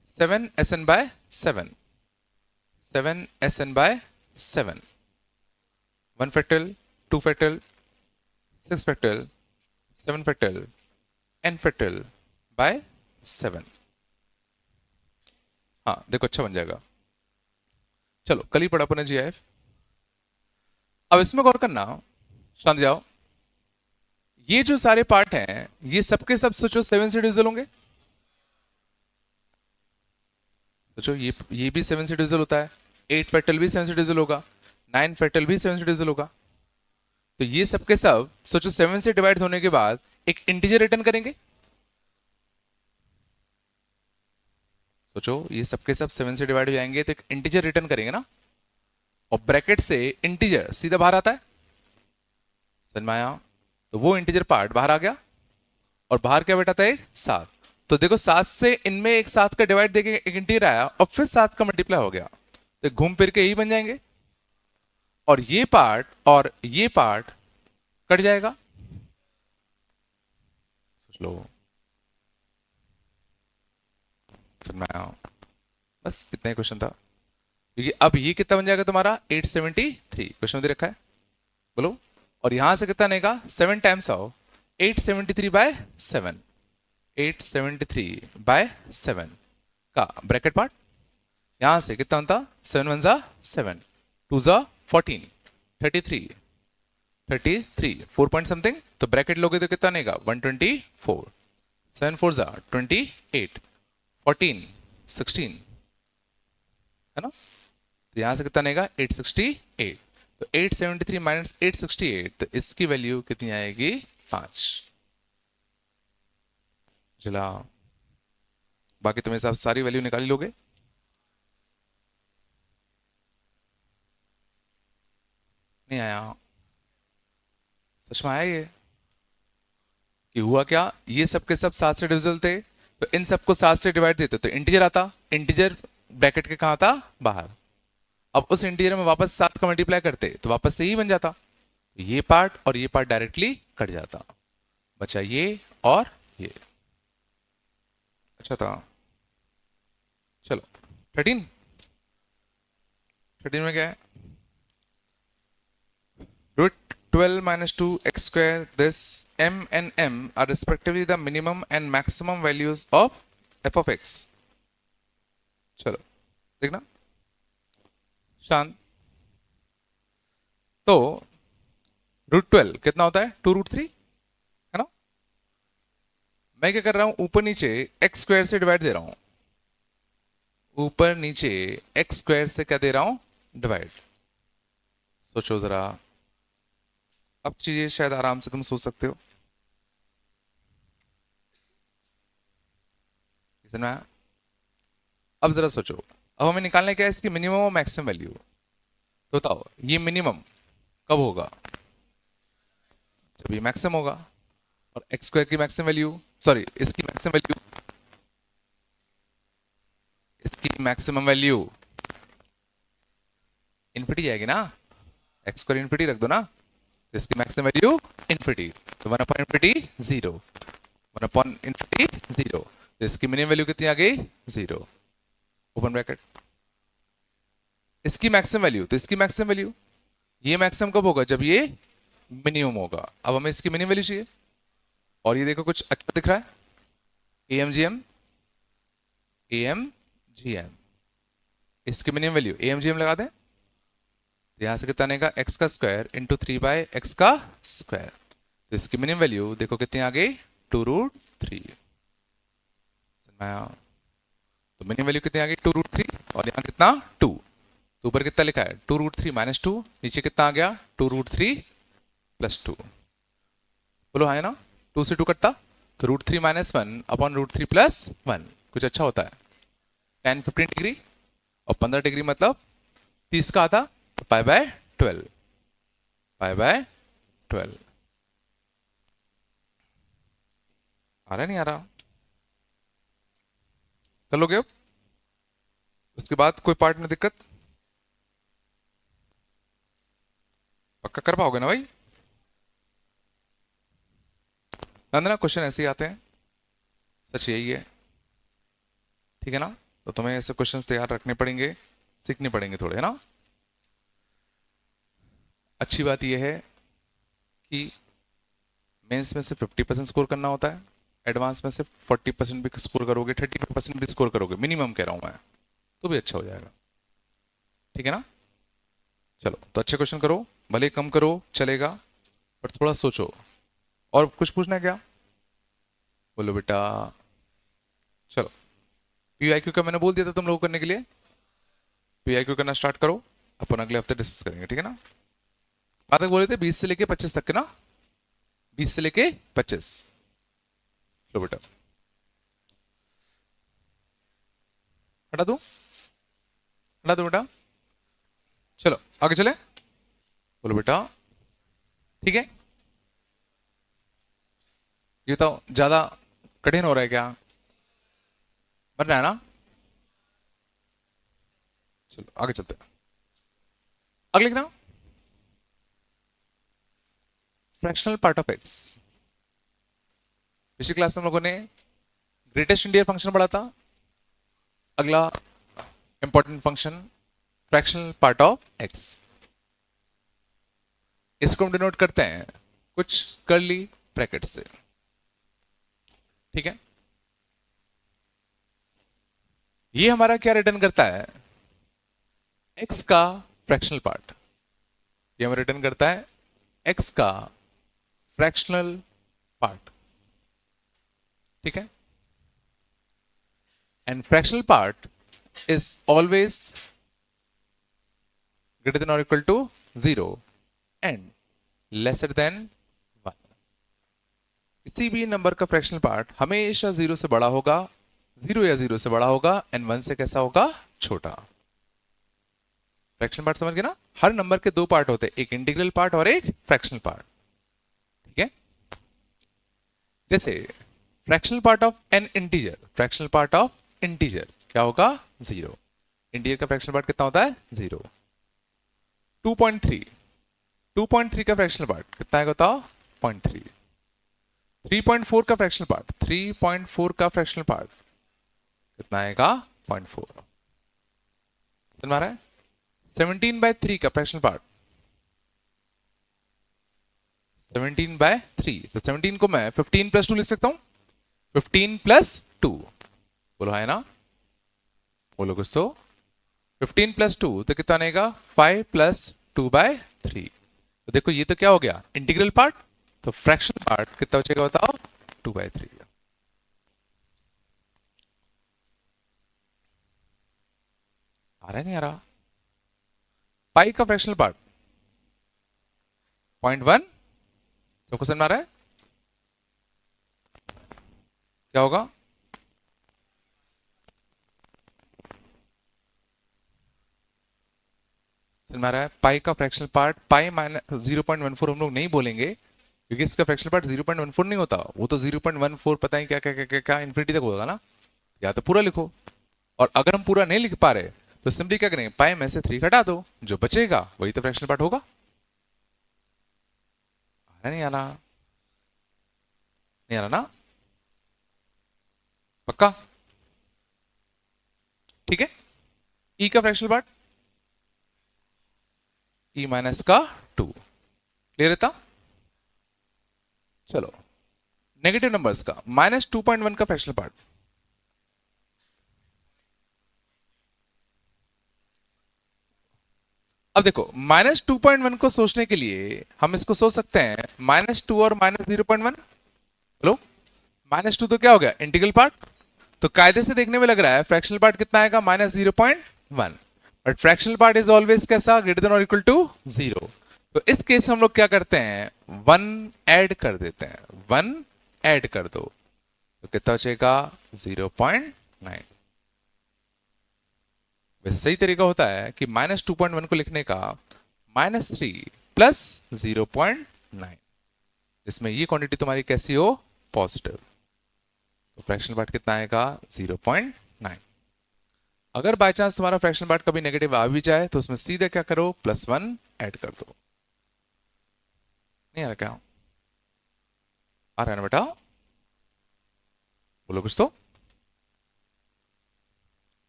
7 SN/7, 7 SN/7, 1 factorial, 2 factorial, 6 factorial, 7 factorial, n factorial by 7। हाँ देखो अच्छा बन जाएगा। चलो कल ही पढ़ा अपने GIF। अब इसमें गौर करना, शांत जाओ। ये जो सारे पार्ट हैं ये सबके सब सोचो 7 से डिविजल होंगे। सोचो ये भी 7 से डिविजल होता है, 8 फैक्टोरियल भी 7 से डिविजल होगा, 9 फैक्टोरियल भी 7 से डिविजल होगा। तो ये सबके सब सोचो 7 से डिवाइड होने के बाद एक इंटीजर रिटर्न करेंगे। सोचो ये सबके सब 7 से डिवाइड हो जाएंगे तो एक इंटीजर रिटर्न करेंगे ना, और ब्रैकेट से इंटीजर सीधा बाहर आता है, समझ में आया? तो वो इंटीजर पार्ट बाहर आ गया, और बाहर क्या बेटा था, एक 7। तो देखो 7 से इनमें एक 7 का डिवाइड देके एक इंटीजर आया और फिर 7 का मल्टीप्लाई हो गया, तो घूम फिर के यही बन जाएंगे, और ये पार्ट और ये पार्ट कट जाएगा। सोच लो, समझ में आया? बस इतना ही क्वेश्चन था, क्योंकि अब ये कितना बन जाएगा तुम्हारा 873, क्वेश्चन दे रखा है, बोलो। और यहां से कितना आएगा, 7 टाइम्स ऑफ 873/7, 873/7 का ब्रैकेट पार्ट। यहां से कितना होता, 7 1 जा 7, 2 जा 14, 33, 33 4 पॉइंट समथिंग, तो ब्रैकेट लोगे तो कितना आएगा 124, 7 4 जा 28, 14 16, है ना? तो यहां से कितना आएगा 868, तो 873 माइनस 868, तो इसकी वैल्यू कितनी आएगी 5। चला बाकी तुम्हें साहब सारी वैल्यू निकाल लोगे। नहीं आया, सच में आया ये कि हुआ क्या, ये सब के सब 7 से डिविजल थे, तो इन सबको 7 से डिवाइड देते तो इंटीजर आता, इंटीजर ब्रैकेट के कहां था, बाहर। अब उस इंटीजर में वापस 7 का मल्टीप्लाई करते तो वापस से ही बन जाता, ये पार्ट और ये पार्ट डायरेक्टली कट जाता, बचा ये और ये। अच्छा था। चलो 13, 13 में क्या है, root 12 minus 2x square, this m and m are respectively the minimum and maximum values of F of x. चलो देखना शांत। तो √12 कितना होता है? 2√3 है ना। मैं क्या कर रहा हूं, ऊपर नीचे एक्स स्क्वायर से डिवाइड दे रहा हूं, ऊपर नीचे एक्स स्क्वायर से क्या दे रहा हूं? डिवाइड। सोचो जरा, अब चीजें शायद आराम से तुम सोच सकते हो। समझ में आया? अब जरा सोचो, अब हमें निकालने क्या है, इसकी मिनिमम और मैक्सिमम वैल्यू। तो बताओ ये मिनिमम कब होगा? जब ये मैक्सिमम होगा। और एक्स स्क्वायर की मैक्सिमम वैल्यू, सॉरी इसकी मैक्सिमम वैल्यू, इसकी मैक्सिमम वैल्यू इन्फिनिटी जाएगी ना। एक्स स्क्वायर इन्फिनिटी रख दो ना, तो इसकी मैक्सिमम वैल्यू इन्फिनिटी, तो 1 अपॉन इन्फिनिटी 0, 1 अपॉन इन्फिनिटी 0, तो इसकी मिनिमम वैल्यू कितनी आ गई? 0, ओपन ब्रैकेट। इसकी मैक्सिमम वैल्यू, तो इसकी मैक्सिमम वैल्यू, ये मैक्सिमम कब होगा? जब ये मिनिमम होगा। अब हमें इसकी मिनिमम वैल्यू चाहिए, और ये देखो कुछ अच्छा दिख रहा है, AMGM, AMGM, इसकी मिनिमम वैल्यू AMGM लगा दें, यहां से कितना आएगा? एक्स का स्क्वायर इंटू 3/x का स्क्वायर, तो इसकी मिनिमम वैल्यू देखो कितनी आ गई? 2√3। तो मिनिमम वैल्यू कितनी आ गई? 2√3, और यहाँ कितना? 2। तो ऊपर कितना लिखा है? 2√3 माइनस 2, नीचे कितना आ गया? 2√3 प्लस 2। बोलो हाँ है ना, 2 से 2 कटता, तो √3 माइनस 1 अपॉन √3 प्लस 1, कुछ अच्छा होता है 10-15 डिग्री, और 15 डिग्री मतलब 30 का आता, तो π/12, π/12। आ रहा नहीं आ रहा? कर लोगे अब? उसके बाद कोई पार्ट में दिक्कत? पक्का कर पाओगे ना भाई? ना क्वेश्चन ऐसे ही आते हैं, सच यही है, ठीक है ना। तो तुम्हें ऐसे क्वेश्चंस तैयार रखने पड़ेंगे, सीखने पड़ेंगे थोड़े, है ना। अच्छी बात यह है कि मेंस में से 50% स्कोर करना होता है, एडवांस में से 40% भी स्कोर करोगे, 35% भी स्कोर करोगे, मिनिमम कह रहा हूं मैं, तो भी अच्छा हो जाएगा, ठीक है ना। चलो तो अच्छे क्वेश्चन करो, भले कम करो चलेगा, पर थोड़ा सोचो। और कुछ पूछना है क्या? बोलो बेटा। चलो PIQ का मैंने बोल दिया था तुम लोगों को करने के लिए, PIQ करना स्टार्ट करो, अपन अगले हफ्ते डिस्कस करेंगे, ठीक है ना। बाद तक बोले थे 20 से लेके 25 तक के ना, 20 से लेके 25। लो बेटा हटा दो, हटा दो बेटा। चलो आगे चले, बोलो बेटा ठीक है। ये तो ज्यादा कठिन हो रहा है क्या? बन रहा है ना? चलो आगे चलते हैं। अगले ना, फ्रैक्शनल पार्ट ऑफ एक्स। पिछली क्लास में हम लोगों ने ग्रेटेस्ट इंडियन फंक्शन पढ़ा था। अगला important function fractional part of x, इसको हम डिनोट करते हैं कुछ कर्ली ब्रैकेट से, ठीक है। ये हमारा क्या रिटर्न करता है? एक्स का फ्रैक्शनल पार्ट, ये हमें रिटर्न करता है एक्स का फ्रैक्शनल पार्ट, ठीक है। And fractional part is always greater than और equal to 0 and lesser than 1। किसी भी नंबर का फ्रैक्शनल पार्ट हमेशा 0 से बड़ा होगा, 0 या 0 से बड़ा होगा, एंड 1 से कैसा होगा? छोटा। फ्रैक्शनल पार्ट समझ गए ना? हर नंबर के दो पार्ट होते हैं, एक इंटीग्रल पार्ट और एक फ्रैक्शनल पार्ट, ठीक है। जैसे fractional part of N integer, fractional part of integer क्या होगा? 0। इंटीजर का फ्रैक्शनल पार्ट कितना होता है? 0। 2.3, 2.3 का फ्रैक्शनल पार्ट कितना है बताओ? 0.3। 3.4 का फ्रैक्शनल पार्ट, 3.4 का फ्रैक्शनल पार्ट कितना आएगा? 0.4। समझ में आ रहा है? 17/3 का फ्रैक्शनल पार्ट, 17/3, तो 17 को मैं 15 + 2 लिख सकता हूं, 15 + 2, बोलो है ना, बोलो कुछ तो। 15 प्लस 2 तो कितना बनेगा 5 प्लस 2/3। तो देखो ये तो क्या हो गया इंटीग्रल पार्ट, तो फ्रैक्शनल पार्ट कितना बचेगा बताओ 2/3। आ रहा है नहीं आ रहा, पाई का फ्रैक्शनल पार्ट 0.1, सबको समझ में आ रहा है क्या होगा? समझ में आ रहा है, पाई का फ्रैक्शनल पार्ट पाई माइनस 0.14 हम लोग नहीं बोलेंगे क्योंकि इसका फ्रैक्शनल पार्ट 0.14 नहीं होता, वो तो 0.14 पता नहीं क्या क्या क्या क्या, क्या इन्फिनिटी तक होगा ना, या तो पूरा लिखो। और अगर हम पूरा नहीं लिख पा रहे तो सिंपली क्या करेंगे, पाई में से 3 घटा दो, जो बचेगा वही तो फ्रैक्शनल पार्ट होगा। आ रहा नहीं आ रहा, नहीं आ रहा ना, पक्का? ठीक है, ई का फ्रैक्शनल पार्ट ई माइनस का 2, क्लियर था? चलो नेगेटिव नंबर्स का -2.1 का फ्रैक्शनल पार्ट, अब देखो -2.1 को सोचने के लिए हम इसको सोच सकते हैं -2 और -0.1। हेलो, -2 तो क्या हो गया इंटीग्रल पार्ट, तो कायदे से देखने में लग रहा है फ्रैक्शनल पार्ट कितना आएगा -0.1, but fractional part is always कैसा ग्रेटर देन और इक्वल टू 0। तो इस केस में हम लोग क्या करते हैं 1 ऐड कर देते हैं, 1 ऐड कर दो तो कितना बचेगा 0.9। वैसे सही तरीका होता है कि -2.1 को लिखने का -3 प्लस 0.9, इसमें ये क्वांटिटी तुम्हारी कैसी हो पॉजिटिव, तो फ्रैक्शनल पार्ट कितना आएगा 0.9। अगर बाय चांस तुम्हारा फ्रैक्शनल पार्ट कभी नेगेटिव आ भी जाए तो उसमें सीधे क्या करो +1 ऐड कर दो। नहीं आ रहा क्या, आ रहा है ना बेटा, बोलो कुछ तो।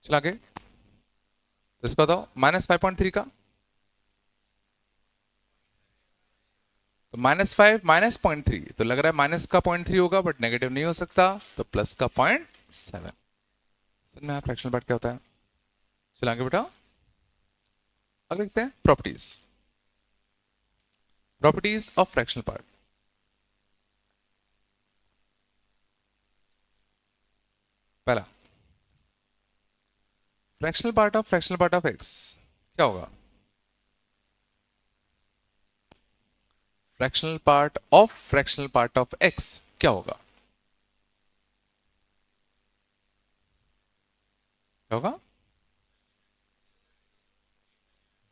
चला आगे, तो इसको बताओ -5.3 का, तो -5 -0.3 तो लग रहा है माइनस का 0.3 होगा बट नेगेटिव नहीं हो सकता, तो प्लस का 0.7। समझ में फ्रैक्शनल पार्ट क्या होता है? चलो आगे बेटा, आगे लिखते हैं properties, properties of fractional part. पहला, फ्रैक्शनल पार्ट ऑफ एक्स क्या होगा, फ्रैक्शनल पार्ट ऑफ एक्स क्या होगा, क्या होगा?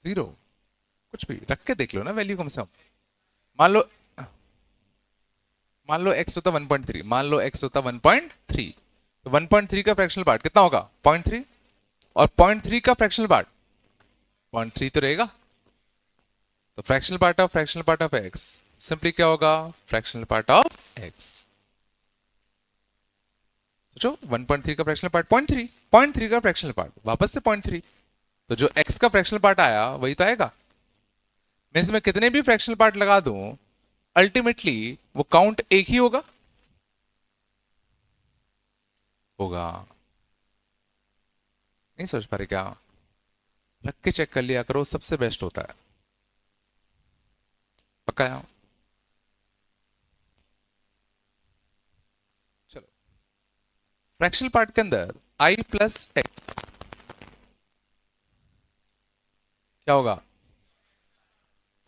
0, कुछ भी रख के देख लो ना वैल्यू कम से कम। मान लो, मान लो x होता 1.3, मान लो x होता 1.3, तो 1.3 का फ्रैक्शनल पार्ट कितना होगा 0.3, और 0.3 का फ्रैक्शनल पार्ट 0.3 तो रहेगा, तो fractional part of x simply क्या होगा फ्रैक्शनल पार्ट ऑफ x। सोचो 1.3 का फ्रैक्शनल पार्ट 0.3, 0.3 का फ्रैक्शनल पार्ट वापस से 0.3, तो जो x का फ्रैक्शनल पार्ट आया वही तो आएगा। मैं इसमें कितने भी फ्रैक्शनल पार्ट लगा दूं अल्टीमेटली वो काउंट एक ही होगा, होगा। नहीं सोच पा रहे क्या, रख के चेक कर लिया करो, सबसे बेस्ट होता है, पक्का है? चलो फ्रैक्शनल पार्ट के अंदर i प्लस एक्स क्या होगा,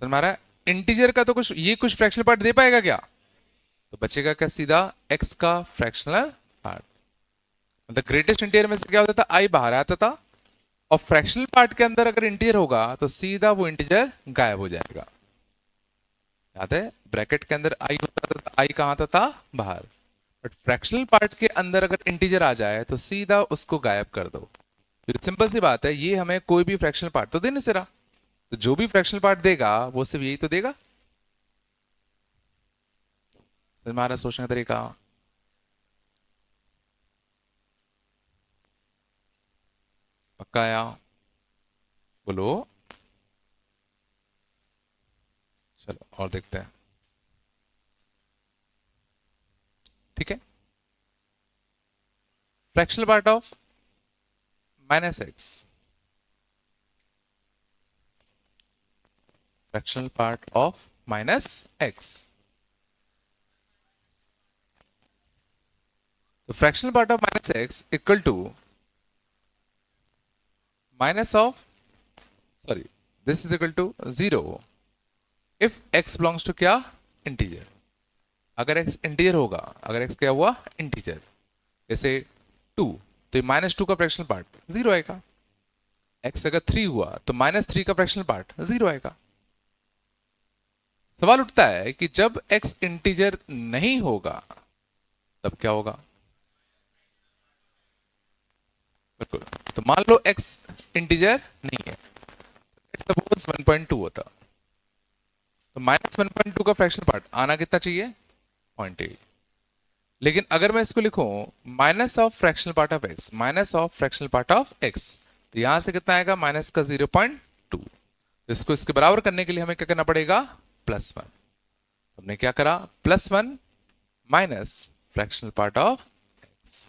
समझ में आ रहा है? इंटीजर का तो कुछ ये कुछ फ्रैक्शनल पार्ट दे पाएगा क्या, तो बचेगा क्या सीधा x का फ्रैक्शनल पार्ट, मतलब ग्रेटेस्ट इंटीजर में से क्या होता था आई बाहर आता था, और फ्रैक्शनल पार्ट के अंदर अगर इंटीजर होगा तो सीधा वो इंटीजर गायब हो जाएगा। याद है ब्रैकेट के अंदर आई होता था, आई कहां आता था बाहर, बट फ्रैक्शनल पार्ट के अंदर अगर इंटीजर आ जाए तो सीधा उसको गायब कर दो। सिंपल सी बात है, ये हमें कोई भी फ्रैक्शनल पार्ट तो दे नहीं रहा, तो जो भी फ्रैक्शनल पार्ट देगा वो सिर्फ यही तो देगा। हमारा सोचने का तरीका, पक्का आया, बोलो। चलो और देखते हैं, ठीक है। Fractional part of minus x, fractional part of minus x, तो fractional part of minus x equal to minus of, sorry, this is equal to 0 if x belongs to क्या, इंटीजर। अगर x इंटीजर होगा, अगर x क्या हुआ, integer, जैसे 2, तो minus 2 का फ्रैक्शनल पार्ट 0 आएगा। x अगर 3 हुआ तो माइनस 3 का फ्रैक्शनल पार्ट 0 आएगा। सवाल उठता है कि जब x इंटीजर नहीं होगा तब क्या होगा। बिल्कुल, तो मान लो x इंटीजर नहीं है, सपोज 1.2 होता, तो माइनस 1.2 का फ्रैक्शनल पार्ट आना कितना चाहिए, 0.8। लेकिन अगर मैं इसको लिखूं minus of fractional part of x, minus of fractional part of x, तो यहां से कितना आएगा, माइनस का 0.2। तो इसको इसके बराबर करने के लिए हमें क्या करना पड़ेगा, +1। हमने क्या करा, +1 minus fractional part of x।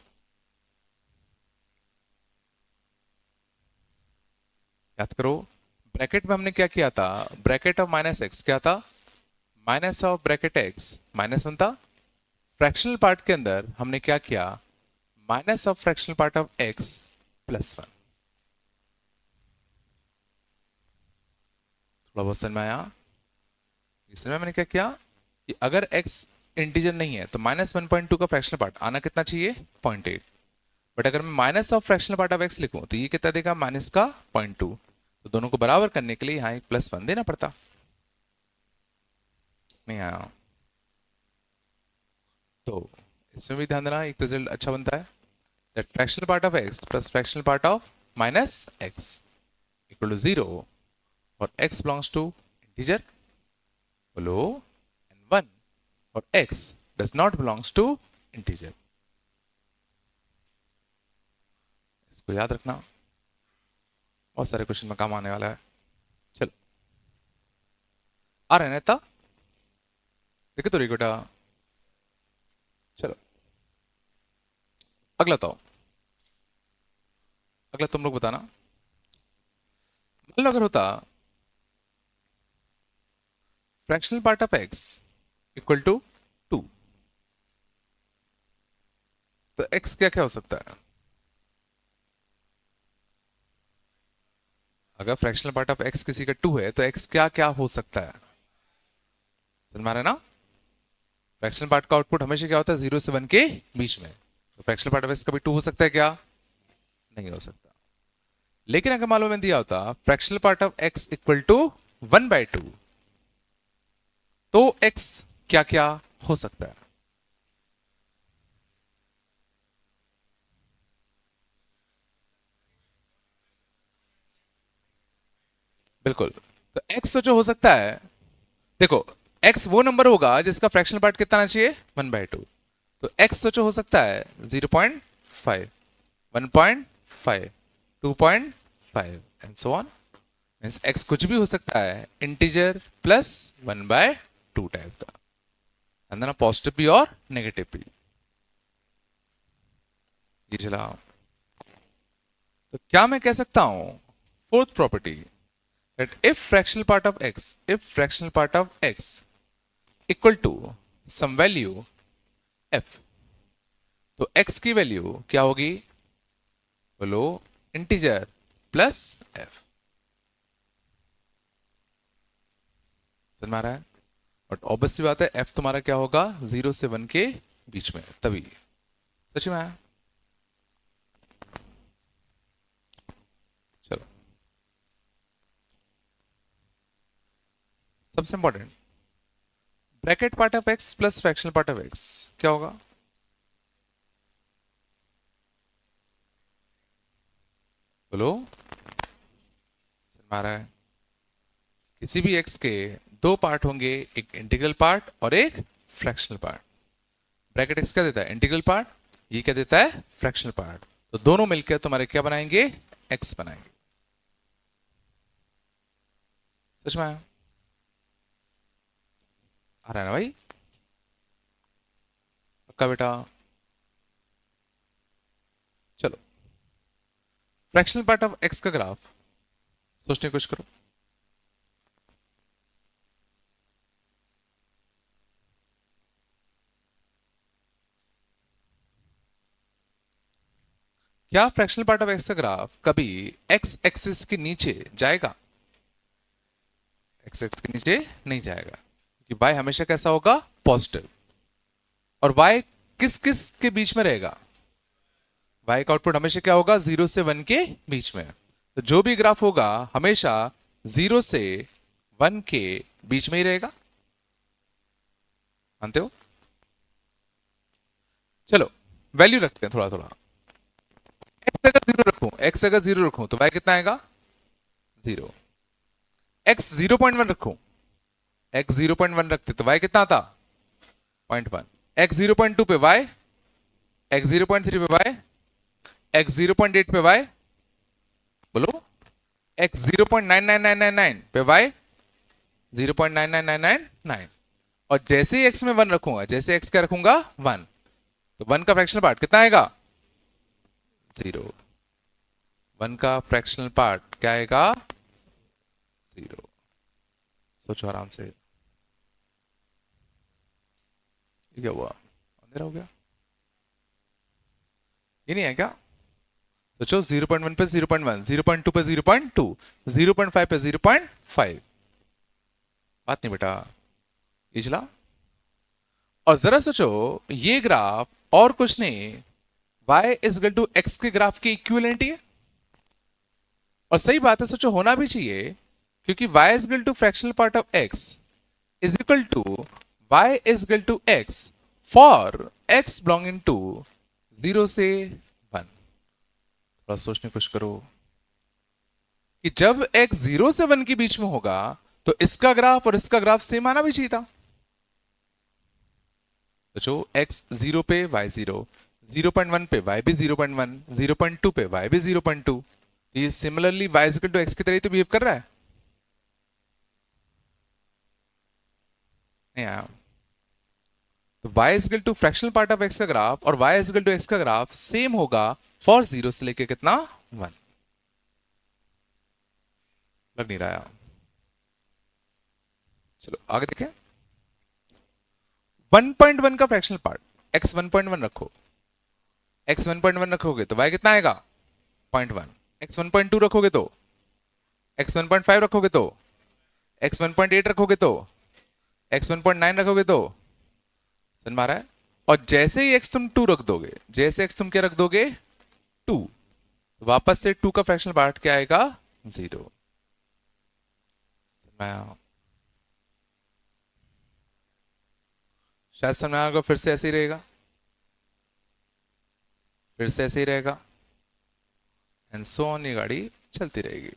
याद करो, ब्रैकेट में हमने क्या किया था, ब्रैकेट ऑफ माइनस एक्स क्या था, माइनस ऑफ ब्रैकेट x -1 था। फ्रैक्शनल पार्ट के अंदर हमने क्या किया, minus of fractional part of x +1। थोड़ा बहुत समझ में आया। इसमें मैंने क्या किया कि अगर x इंटीजर नहीं है तो -1.2 का फ्रैक्शनल पार्ट आना कितना चाहिए, 0.8। बट अगर मैं minus of fractional part of x लिखूं तो ये कितना देगा, माइनस का 0.2। तो दोनों को बराबर करने के लिए यहां एक +1 देना पड़ता। नहीं आया तो इसमें भी ध्यान देना, एक रिजल्ट अच्छा बनता है, that fractional part of x plus fractional part of minus x equal to 0 for x belongs to integer, बोलो, and 1 for x does not belongs to integer। इसको याद रखना, बहुत सारे क्वेश्चन में काम आने वाला है। चलो, आ रहे हैं ना, देखो तो रिकोटा। चलो अगला, तो अगला तुम लोग बताना। मान लो अगर होता fractional part of x equal to 2, तो x क्या क्या हो सकता है। अगर फ्रैक्शनल पार्ट ऑफ x किसी का 2 है तो x क्या क्या हो सकता है, समझ में आ रहा है ना। फ्रैक्शनल पार्ट का आउटपुट हमेशा क्या होता है, 0 से 1 के बीच में। तो फ्रैक्शनल पार्ट ऑफ x कभी 2 हो सकता है क्या, नहीं हो सकता। लेकिन अगर मालूम में दिया होता fractional part of x equal to 1/2, तो x क्या क्या हो सकता है। बिल्कुल, तो x जो हो सकता है, देखो, x वो नंबर होगा जिसका फ्रैक्शनल पार्ट कितना आना चाहिए, 1/2। तो x सोचो हो सकता है 0.5, 1.5, 2.5 and so on. Means x कुछ भी हो सकता है, इंटीजर प्लस 1/2 टाइप का, अंदर ना पॉजिटिव भी और नेगेटिव भी। ये चला, तो क्या मैं कह सकता हूं, fourth property, that if fractional part of x, if fractional part of x equal to some value f, तो x की वैल्यू क्या होगी, बोलो, इंटीजर प्लस f। समझ में आ रहा है। बट ऑब्वियसली बात है, f तुम्हारा क्या होगा, 0 से 1 के बीच में, तभी। सच में आया। चलो, सबसे important, bracket part of x plus fractional part of x क्या होगा, बोलो। समझ में आ रहा है। किसी भी x के दो पार्ट होंगे, एक इंटीग्रल पार्ट और एक फ्रैक्शनल पार्ट। ब्रैकेट x क्या देता है, इंटीग्रल पार्ट, ये क्या देता है, फ्रैक्शनल पार्ट। तो दोनों मिलकर तुम्हारे क्या बनाएंगे, x बनाएंगे। सच में आया। आ रहा है ना भाई, पक्का बेटा। चलो, फ्रैक्शनल पार्ट ऑफ एक्स का ग्राफ सोचने की कोशिश करो। क्या फ्रैक्शनल पार्ट ऑफ एक्स का ग्राफ कभी एक्स एक्सिस के नीचे जाएगा? एक्स एक्सिस के नीचे नहीं जाएगा, कि y हमेशा कैसा होगा? पॉजिटिव। और y किस किस के बीच में रहेगा? y का आउटपुट हमेशा क्या होगा? 0 से 1 के बीच में। तो जो भी ग्राफ होगा हमेशा 0 से 1 के बीच में ही रहेगा। मानते हो? चलो वैल्यू रखते हैं थोड़ा थोड़ा। एक्स अगर जीरो रखूं तो y कितना आएगा? 0। एक्स 0.1 रखूं, एक्स 0.1 रखते तो y कितना आता? 0.1। एक्स 0.2 पे y, एक्स 0.3 पे y, एक्स 0.8 पे y, बोलो, एक्स 0.99999 पे y, 0.99999। और जैसे ही x में 1 रखूंगा, जैसे x क्या रखूंगा? 1, तो 1 का फ्रैक्शनल पार्ट कितना आएगा? 0। 1 का फ्रैक्शनल पार्ट क्या आएगा? 0। सोचो आराम से। ये क्या हुआ? अंधेरा हो गया? ये नहीं है क्या? सोचो 0.1 पे 0.1, 0.2 पे 0.2, 0.5 पे 0.5। बात नहीं बेटा, ये चला। और जरा सोचो, ये ग्राफ और कुछ नहीं, y is equal to x के ग्राफ की इक्विवेलेंट है। और सही बात है, सोचो होना भी चाहिए, क्योंकि y is equal to fractional part of x is equal to y is equal to x for x belonging to 0 से 1। थोड़ा सोचने की कोशिश करो कि जब x 0 से 1 के बीच में होगा तो इसका ग्राफ और इसका ग्राफ सेम आना भी चाहिए था। तो जो x 0 पे y 0, 0.1 पे y भी 0.1, 0.2 पे y भी 0.2, ये similarly y equal to x की तरह ही तो बिहेव कर रहा है। नहीं आया? तो y equal to fractional part of x का ग्राफ और y इक्वल टू x का ग्राफ सेम होगा फॉर 0 से लेके कितना? 1। लग नहीं रहा है? चलो आगे देखें। 1.1 का फ्रैक्शनल पार्ट, x 1.1 रखो, x 1.1 रखोगे तो y कितना आएगा? 0.1। x 1.2 रखोगे तो, x 1.5 रखोगे तो, x 1.8 रखोगे तो, x 1.9 रखोगे तो, समझ में आ रहा है? और जैसे ही x तुम 2 रख दोगे, जैसे x तुम क्या रख दोगे? 2, तो वापस से 2 का फ्रैक्शनल पार्ट क्या आएगा? 0। शायद समझ में आएगा। फिर से ऐसे ही रहेगा, फिर से ऐसे ही रहेगा, एंड सो ऑन, ये गाड़ी चलती रहेगी।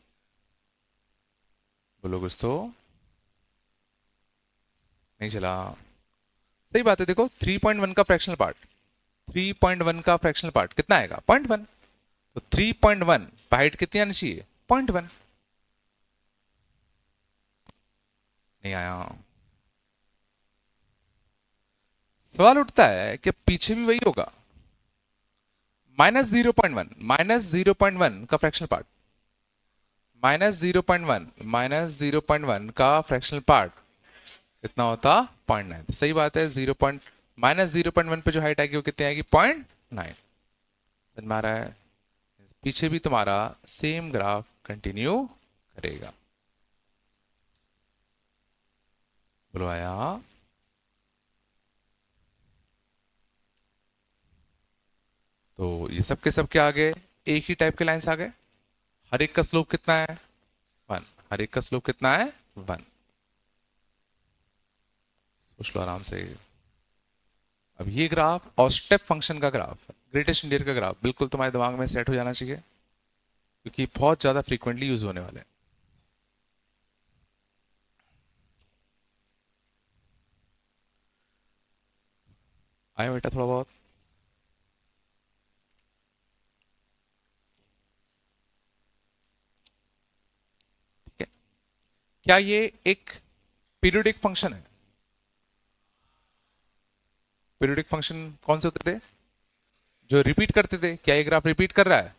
बोलो कुछ तो। नहीं चला? सही बात है। देखो 3.1 का फ्रैक्शनल पार्ट, 3.1 का फ्रैक्शनल पार्ट कितना आएगा? 0.1। तो 3.1 हाइट कितनी आनी चाहिए? 0.1। नहीं आया? सवाल उठता है कि पीछे भी वही होगा। -0.1, -0.1 का फ्रैक्शनल पार्ट, -0.1, -0.1 का फ्रैक्शनल पार्ट कितना होता? 0.9। तो सही बात है, -0.1 पे जो हाइट आएगी वो कितनी आएगी? 0.9। समझ में आ रहा है? पीछे भी तुम्हारा सेम ग्राफ कंटिन्यू करेगा। बोलो आया? तो ये सब के सब क्या आ गए? एक ही टाइप के लाइंस आ गए। हर एक का स्लोप कितना है? 1। हर एक का स्लोप कितना है? 1। सोच लो आराम से। अब ये ग्राफ और स्टेप फंक्शन का ग्राफ, ग्रेटेस्ट इंडियन का ग्राफ बिल्कुल तुम्हारे दिमाग में सेट हो जाना चाहिए, क्योंकि बहुत ज्यादा फ्रीक्वेंटली यूज होने वाले हैं। आया बेटा थोड़ा बहुत? ठीक है। क्या ये एक पीरियोडिक फंक्शन है? पीरियोडिक फंक्शन कौन से होते थे? जो रिपीट करते थे, क्या ये ग्राफ रिपीट कर रहा है?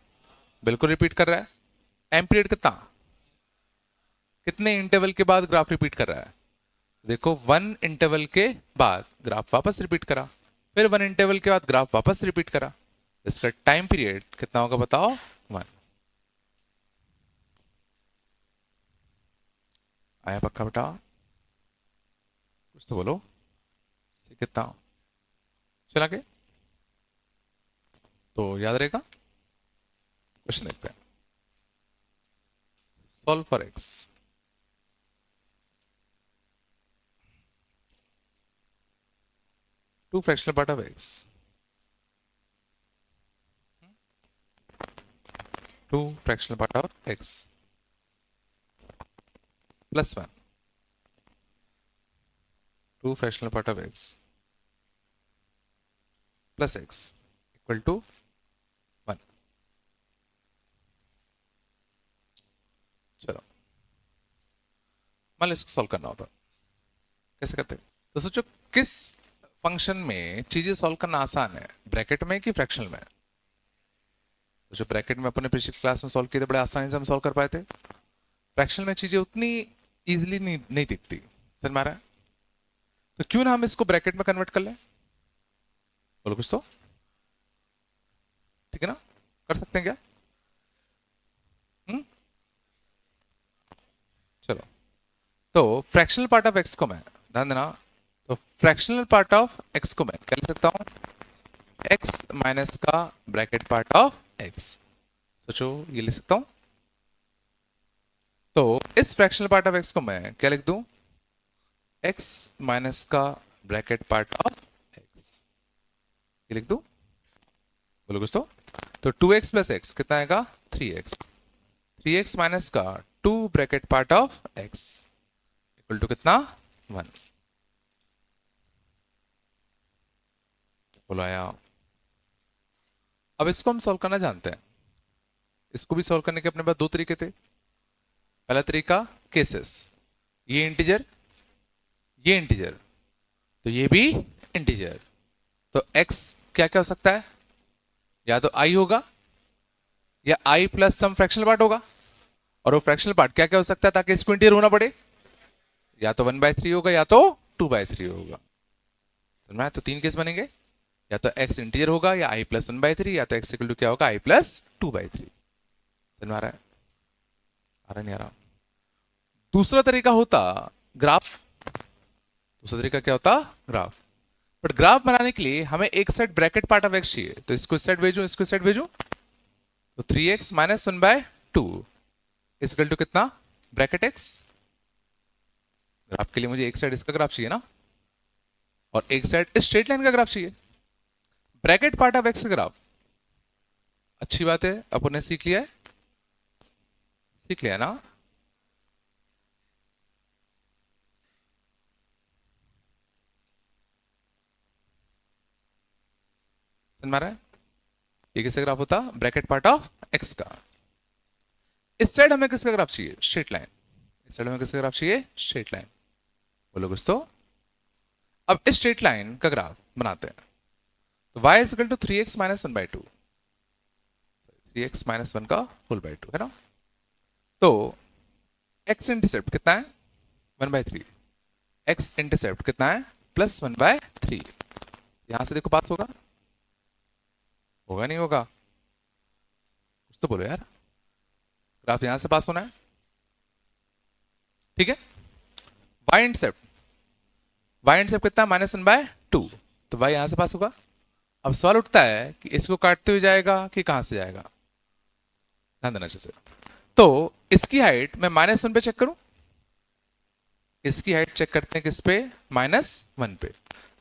बिल्कुल रिपीट कर रहा है। टाइम पीरियड कितना, कितने इंटरवल के बाद ग्राफ रिपीट कर रहा है? देखो 1 इंटरवल के बाद ग्राफ वापस रिपीट करा, फिर 1 इंटरवल के बाद ग्राफ वापस रिपीट करा। इसका टाइम पीरियड कितना होगा बताओ? 1। आया पक्का बेटा? कुछ तो बोलो। कितना चला के तो याद रहेगा। क्वेश्चन देखते हैं। Solve for x. Two fractional part of x, two fractional part of x plus 1, two fractional part of x plus x equal to 1। चलो मान लो इसको सॉल्व करना होता, कैसे करते हैं? तो सोचो किस फंक्शन में चीजें सॉल्व करना आसान है, ब्रैकेट में कि फ्रैक्शनल में? तो जो ब्रैकेट में अपने पिछली क्लास में सॉल्व किए थे बड़े आसानी से हम सॉल्व कर पाए थे। फ्रैक्शनल में चीजें उतनी इजीली नहीं दिखती, समझ में आ रहा है? तो क्यों ना हम इसको ब्रैकेट में कन्वर्ट कर लें? बोलो कुछ तो। ठीक है ना, कर सकते हैं क्या? चलो, तो फ्रैक्शनल पार्ट ऑफ एक्स को मैं, ध्यान देना, तो फ्रैक्शनल पार्ट ऑफ एक्स को मैं क्या लिख सकता हूं? एक्स माइनस का ब्रैकेट पार्ट ऑफ एक्स। सोचो ये लिख सकता हूं। तो इस फ्रैक्शनल पार्ट ऑफ एक्स को मैं क्या लिख दूं? एक्स माइनस का ब्रैकेट पार्ट ऑफ एक्स, ये लिख दूं। बोलो कुछ तो 2x प्लस एक्स कितना आएगा? 3x। 3x माइनस का 2 bracket part of x equal to कितना? 1। बोलो आया? अब इसको हम सॉल्व करना जानते हैं। इसको भी सॉल्व करने के अपने पास दो तरीके थे। पहला तरीका केसेस, ये इंटीजर, ये इंटीजर, तो ये भी इंटीजर, तो x क्या क्या हो सकता है? या तो i होगा या i plus some fractional part होगा, और वो फ्रैक्शनल पार्ट क्या क्या हो सकता है ताकि इसको इंटीजर होना पड़े? या तो 1/3 होगा या तो 2/3 होगा। समझ में? तो 3 केस बनेंगे, या तो x इंटीजर होगा या i प्लस 1/3, या तो x इक्वल टू क्या होगा? i plus 2/3। समझ में आ रहा है? आ रहा नहीं आ रहा? दूसरा तरीका होता ग्राफ। दूसरा तरीका क्या होता? ग्राफ। बट ग्राफ बनाने के लिए हमें एक side bracket part of x चाहिए, तो इसको इस साइड भेजूं, इसको इस साइड भेजूं, तो 3x माइनस 1/2 इक्वल टू कितना? Bracket x। ग्राफ के लिए मुझे एक साइड इसका ग्राफ चाहिए ना, और एक साइड इस स्ट्रेट लाइन का ग्राफ चाहिए। ब्रैकेट पार्ट ऑफ एक्स का ग्राफ, अच्छी बात है, अपन ने सीख लिया है, सीख लिया ना? समझ में आ रहा है? ये किसका ग्राफ होता? ब्रैकेट पार्ट ऑफ एक्स का। इस साइड हमें किसका ग्राफ चाहिए? Straight line. इस साइड हमें किसका ग्राफ चाहिए? Straight line. बोलो कुछ तो। अब इस स्ट्रेट लाइन का ग्राफ बनाते हैं, तो y is equal to 3x minus 1/2, 3x minus 1 का होल बाय 2 है ना। तो x इंटरसेप्ट कितना है? 1/3। x इंटरसेप्ट कितना है? प्लस 1/3। यहां से देखो पास होगा, होगा नहीं होगा? कुछ तो बोलो यार। ग्राफ यहां से पास होना है, ठीक है। y इंटरसेप्ट, y इंटरसेप्ट कितना? -1/2, तो y यहां से पास होगा। अब सवाल उठता है कि इसको काटते हुए जाएगा कि कहां से जाएगा? ध्यान देना चाहिए। तो इसकी हाइट मैं -1 पे चेक करूं, इसकी हाइट चेक करते हैं किस पे? -1 पे।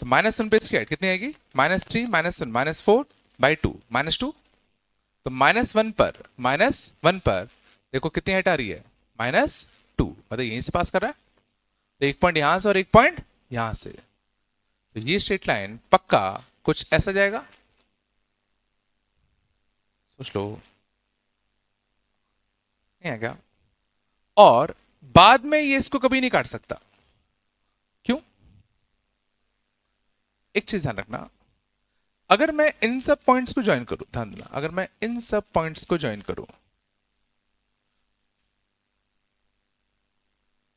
तो -1 पे इसकी हाइट कितनी आएगी? -3 -1 -4/2 -2। तो -1 पर, -1 पर देखो कितनी हाइट आ रही है? -2, मतलब यहीं से पास कर रहा है। तो एक पॉइंट यहां से और एक पॉइंट यहां से, तो ये स्ट्रेट लाइन पक्का कुछ ऐसा जाएगा। सोच लो, नहीं है क्या? और बाद में ये इसको कभी नहीं काट सकता। क्यों? एक चीज ध्यान रखना, अगर मैं इन सब पॉइंट्स को ज्वाइन करूं, ध्यान देना, अगर मैं इन सब पॉइंट्स को ज्वाइन करूं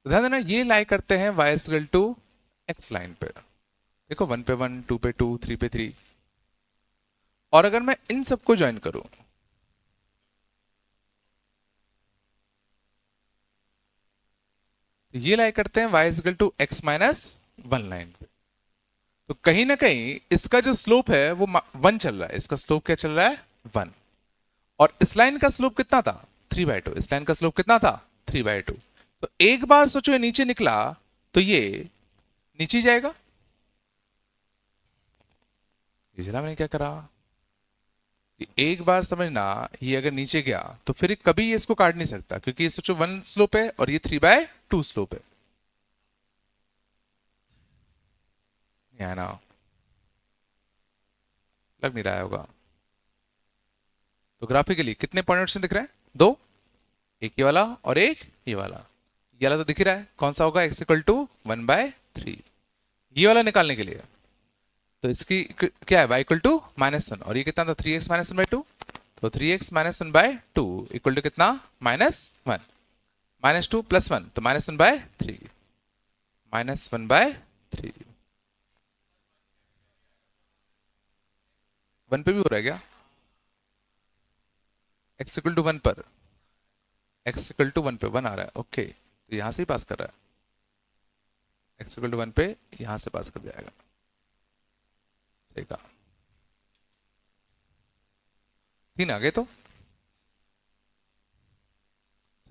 तो ध्यान देना ये लाई करते हैं y equal to x line पे। देखो 1 पे 1, 2 पे 2, 3 पे 3। और अगर मैं इन सबको ज्वाइन करूं तो ये लाई करते हैं y equal to x minus 1 line पे। तो कहीं ना कहीं इसका जो स्लोप है वो 1 चल रहा है, इसका स्लोप क्या चल रहा है 1। और इस लाइन का स्लोप कितना था 3/2, इस लाइन का स्लोप कितना था 3/2। तो एक बार सोचो ये नीचे निकला तो ये नीचे जाएगा। ये जरा मैंने क्या करा, कि एक बार समझना ये अगर नीचे गया तो फिर कभी ये इसको काट नहीं सकता, क्योंकि ये सोचो 1 स्लोप है और ये 3/2 स्लोप है। ना लग नहीं रहा होगा। तो ग्राफिकली कितने पॉइंट्स दिख रहे हैं, दो, एक ये वाला और एक ये वाला। ये वाला तो दिख ही रहा है, कौन सा होगा, x इक्वल टू 1/3। ये वाला निकालने के लिए तो इसकी क्या है, y इक्वल टू -1, और ये कितना था 3x माइनस 1/2। तो 3x माइनस 1/2 इक्वल टू कितना -1, -2 + 1 तो -1/3, -1/3। 1 पे भी हो रहा है क्या, x इक्वल टू 1 पर, x इक्वल टू 1 पे 1 आ रहा है, ओके। तो यहां से ही पास कर रहा है, x इक्वल टू 1 पे यहां से पास कर जाएगा। सही कहा, 3 आ गए तो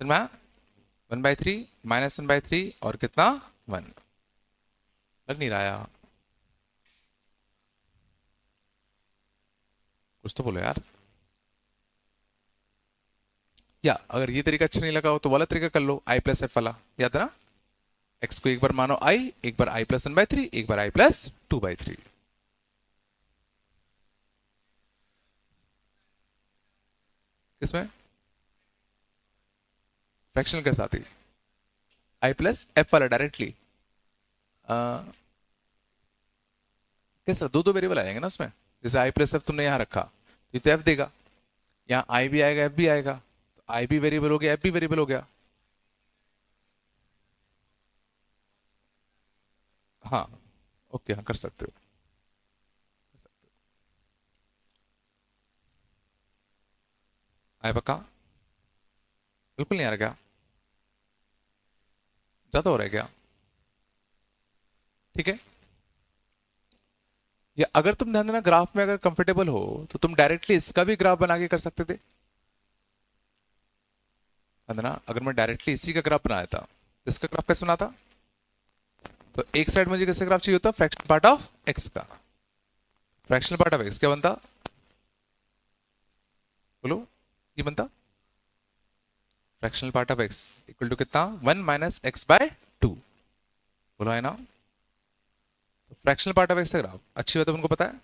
समझ में आया? 1/3 -1/3 और कितना 1। लग नहीं रहा यार, कुछ तो बोलो यार। या अगर ये तरीका अच्छा नहीं लगा हो तो वाला तरीका कर लो, i प्लस एफ वाला, याद है ना। x को एक बार मानो i, एक बार i प्लस 1/3, एक बार i प्लस 2/3। किसमें, फ्रैक्शनल के साथ ही i प्लस एफ वाला डायरेक्टली कैसा, दो दो वेरिएबल आ जाएंगे ना उसमें। जैसे i प्लस एफ तुमने यहां रखा ये तो f देगा, यहाँ i भी आएगा f भी आएगा, तो i भी वेरिएबल हो गया f भी वेरिएबल हो गया। हाँ ओके, हाँ कर सकते हो। आए पक्का, बिल्कुल नहीं आ रहा क्या, ज्यादा हो रहा है क्या, ठीक है। या अगर तुम ध्यान देना ग्राफ में अगर कंफर्टेबल हो तो तुम डायरेक्टली इसका भी ग्राफ बना के कर सकते थे। ध्यान देना अगर मैं डायरेक्टली इसी का ग्राफ बनाया था तो इसका ग्राफ कैसे बनाता, तो एक साइड मुझे कैसे ग्राफ चाहिए होता, फ्रैक्शनल पार्ट ऑफ एक्स का, फ्रैक्शनल पार्ट ऑफ एक्स क्या बनता, बोलो, ये बनता fractional part of x equal to कितना 1 माइनस x/2। बोलो है ना, तो फ्रैक्शनल पार्ट ऑफ एक्स का ग्राफ अच्छी बात है, उनको पता है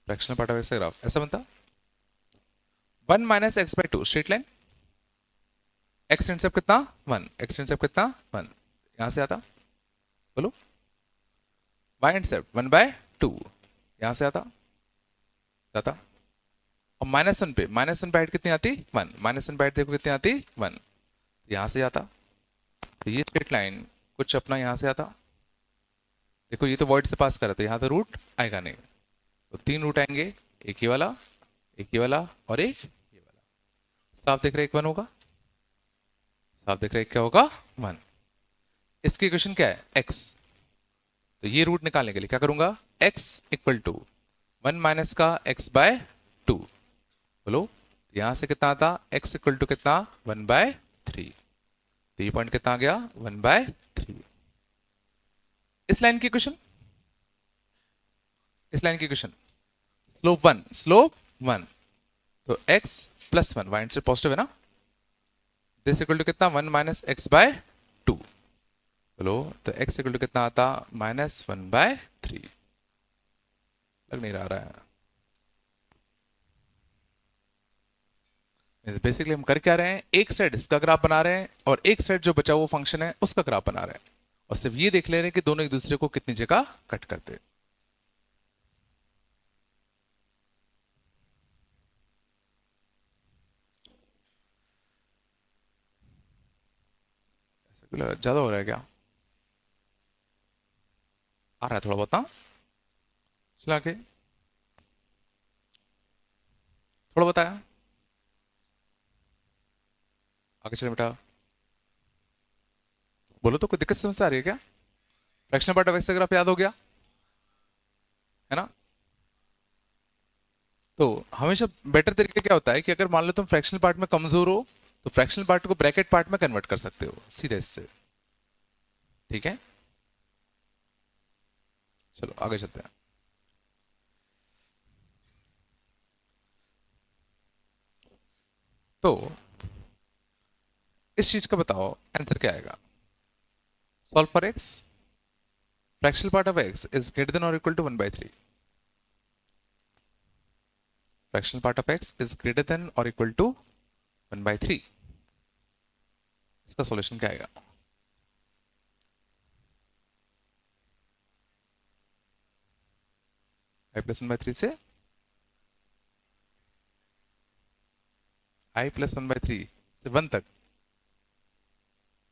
फ्रैक्शनल पार्ट ऑफ एक्स का ग्राफ ऐसा बनता 1 minus x/2 straight line, x intercept कितना 1, एक्स इंटरसेप्ट कितना 1, यहां से आता, बोलो y इंटरसेप्ट 1/2 यहां से आता जाता, और -1 पे -1 पे हाइट कितनी आती 1, -1 पे हाइट देखो कितनी आती 1, यहां से आता। तो ये स्ट्रेट लाइन कुछ अपना यहां से आता, देखो ये तो वॉइड से पास कर रहा था, यहां तो रूट आएगा नहीं, तो 3 रूट आएंगे, एक ये वाला, एक ये वाला और एक ये वाला। साफ देख रहे एक 1 होगा, साफ देख रहे क्या होगा 1। इसकी इक्वेशन क्या है x, तो ये रूट निकालने के लिए क्या करूंगा, x इक्वल टू 1 माइनस का x/2, बोलो यहां से कितना आता x इक्वल टू कितना 1/3, तो ये पॉइंट कितना आ गया 1/3। इस लाइन की इक्वेशन, इस लाइन की इक्वेशन स्लोप 1, स्लोप 1, तो x प्लस 1 y से पॉजिटिव है ना, दिस इक्वल टू कितना 1 माइनस x/2, बोलो तो x इक्वल टू कितना आता -1/3। लग नहीं रहा है, बेसिकली हम कर क्या रहे हैं, एक साइड इसका ग्राफ बना रहे हैं और एक साइड जो बचा वो फंक्शन है उसका ग्राफ बना रहे हैं। और सिर्फ ये देख ले रहे हैं कि दोनों एक दूसरे को कितनी जगह कट करते हैं। ज्यादा हो रहा है क्या? आ रहा है थोड़ा बहुत ना, चला के थोड़ा बताया। आगे चले बेटा, बोलो तो, कोई दिक्कत समझ आ रही है क्या? फ्रैक्शनल पार्ट ऑफ एक्स अगर आप याद हो गया है ना, तो हमेशा बेटर तरीका क्या होता है कि अगर मान लो तुम फ्रैक्शनल पार्ट में कमजोर हो, तो फ्रैक्शनल पार्ट को ब्रैकेट पार्ट में कन्वर्ट कर सकते हो सीधे इससे। ठीक है, चलो आगे चलते हैं। तो इस चीज का बताओ आंसर क्या आएगा। Solve for x, fractional part of x is greater than और equal to 1/3। Fractional part of x is greater than और इक्वल टू 1/3। इसका सॉल्यूशन क्या आएगा? आई प्लस 1/3 से आई प्लस 1/3 से 1 तक।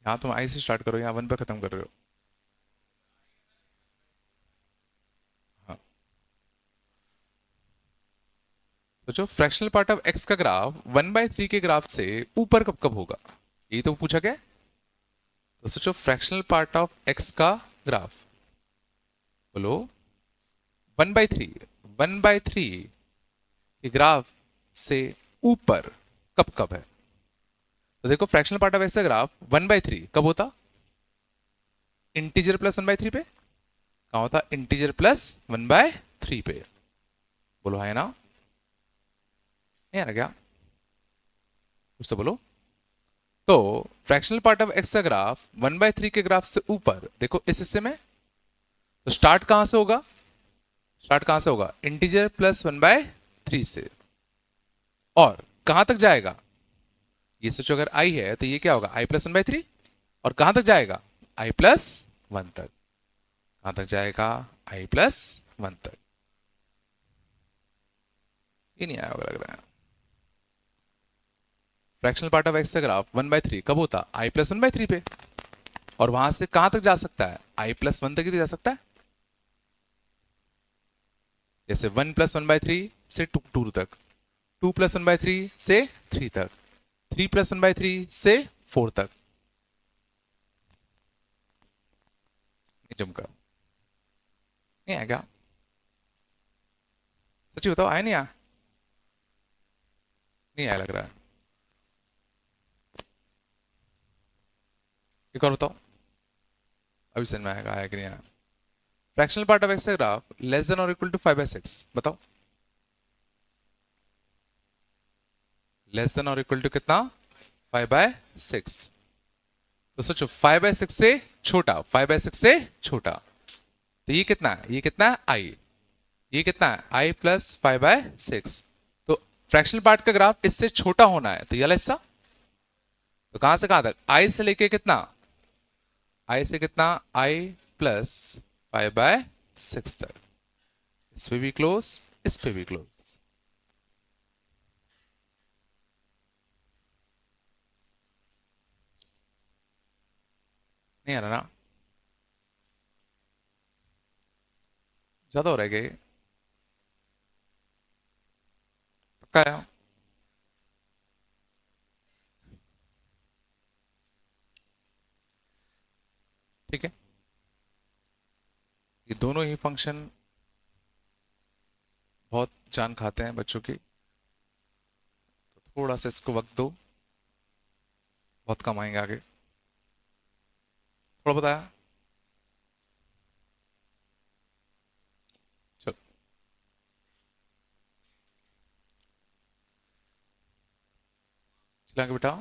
यहां तुम आई से स्टार्ट करो, यहां 1 पे खत्म कर रहे हो। हाँ, तो जो फ्रैक्शनल पार्ट ऑफ एक्स का ग्राफ 1/3 के ग्राफ से ऊपर कब कब होगा, यही तो पूछा गया है। तो सोचो फ्रैक्शनल पार्ट ऑफ एक्स का ग्राफ, बोलो 1/3, 1/3 के ग्राफ से ऊपर कब कब है। तो देखो फ्रैक्शनल पार्ट ऑफ एक्स का ग्राफ 1/3 कब होता, इंटीजर प्लस 1/3 पे। कहां होता, इंटीजर प्लस 1/3 पे। बोलो है ना, नहीं आ रहा क्या? कुछ तो बोलो। तो फ्रैक्शनल पार्ट ऑफ एक्स का ग्राफ 1/3 के ग्राफ से ऊपर, देखो इस हिस्से में, तो स्टार्ट कहां से होगा, स्टार्ट कहां से होगा, इंटीजर प्लस 1/3 से। और कहां तक जाएगा, ये सोचो अगर आई है तो ये क्या होगा, आई प्लस 1/3। और कहां तक जाएगा, आई प्लस 1 तक। कहां तक जाएगा, आई प्लस 1 तक। ये नहीं आया होगा लग रहा है। फ्रैक्शनल पार्ट ऑफ एक्स का ग्राफ 1/3 कब होता, आई प्लस 1/3 पे। और वहां से कहां तक जा सकता है, आई प्लस 1 तक ही तो जा सकता है। जैसे 1 प्लस 1/3 से 2 तक, 2 प्लस 1/3 से 3 तक, 3 प्लस 1/3 से 4 तक। नहीं जमका, नहीं आया क्या? सच्ची बताओ, आया नहीं आया? नहीं आया लग रहा है। एक और बताओ, अभी समझ में आएगा आया कि नहीं आया। फ्रैक्शनल पार्ट ऑफ एक्स का ग्राफ लेस देन और इक्वल टू 5/6, बताओ। लेस देन और इक्वल टू कितना, 5/6। तो सोचो 5/6 से छोटा, 5/6 से छोटा, तो ये कितना है, ये कितना है आई, ये कितना है आई प्लस 5/6। तो फ्रैक्शनल पार्ट का ग्राफ इससे छोटा होना है, तो ये वाला हिस्सा। तो कहां से कहां तक, आई से लेके कितना, आई से कितना, आई प्लस 5/6 तक। इस पे भी क्लोज, इस पे भी क्लोज। नहीं आ रहा ना, ज्यादा हो रहा है क्या ये? पक्का है? ठीक है, ये दोनों ही फंक्शन बहुत जान खाते हैं बच्चों की, तो थोड़ा सा इसको वक्त दो, बहुत कम आएंगे आगे। थोड़ा बताया, चलो चलेंगे बेटा।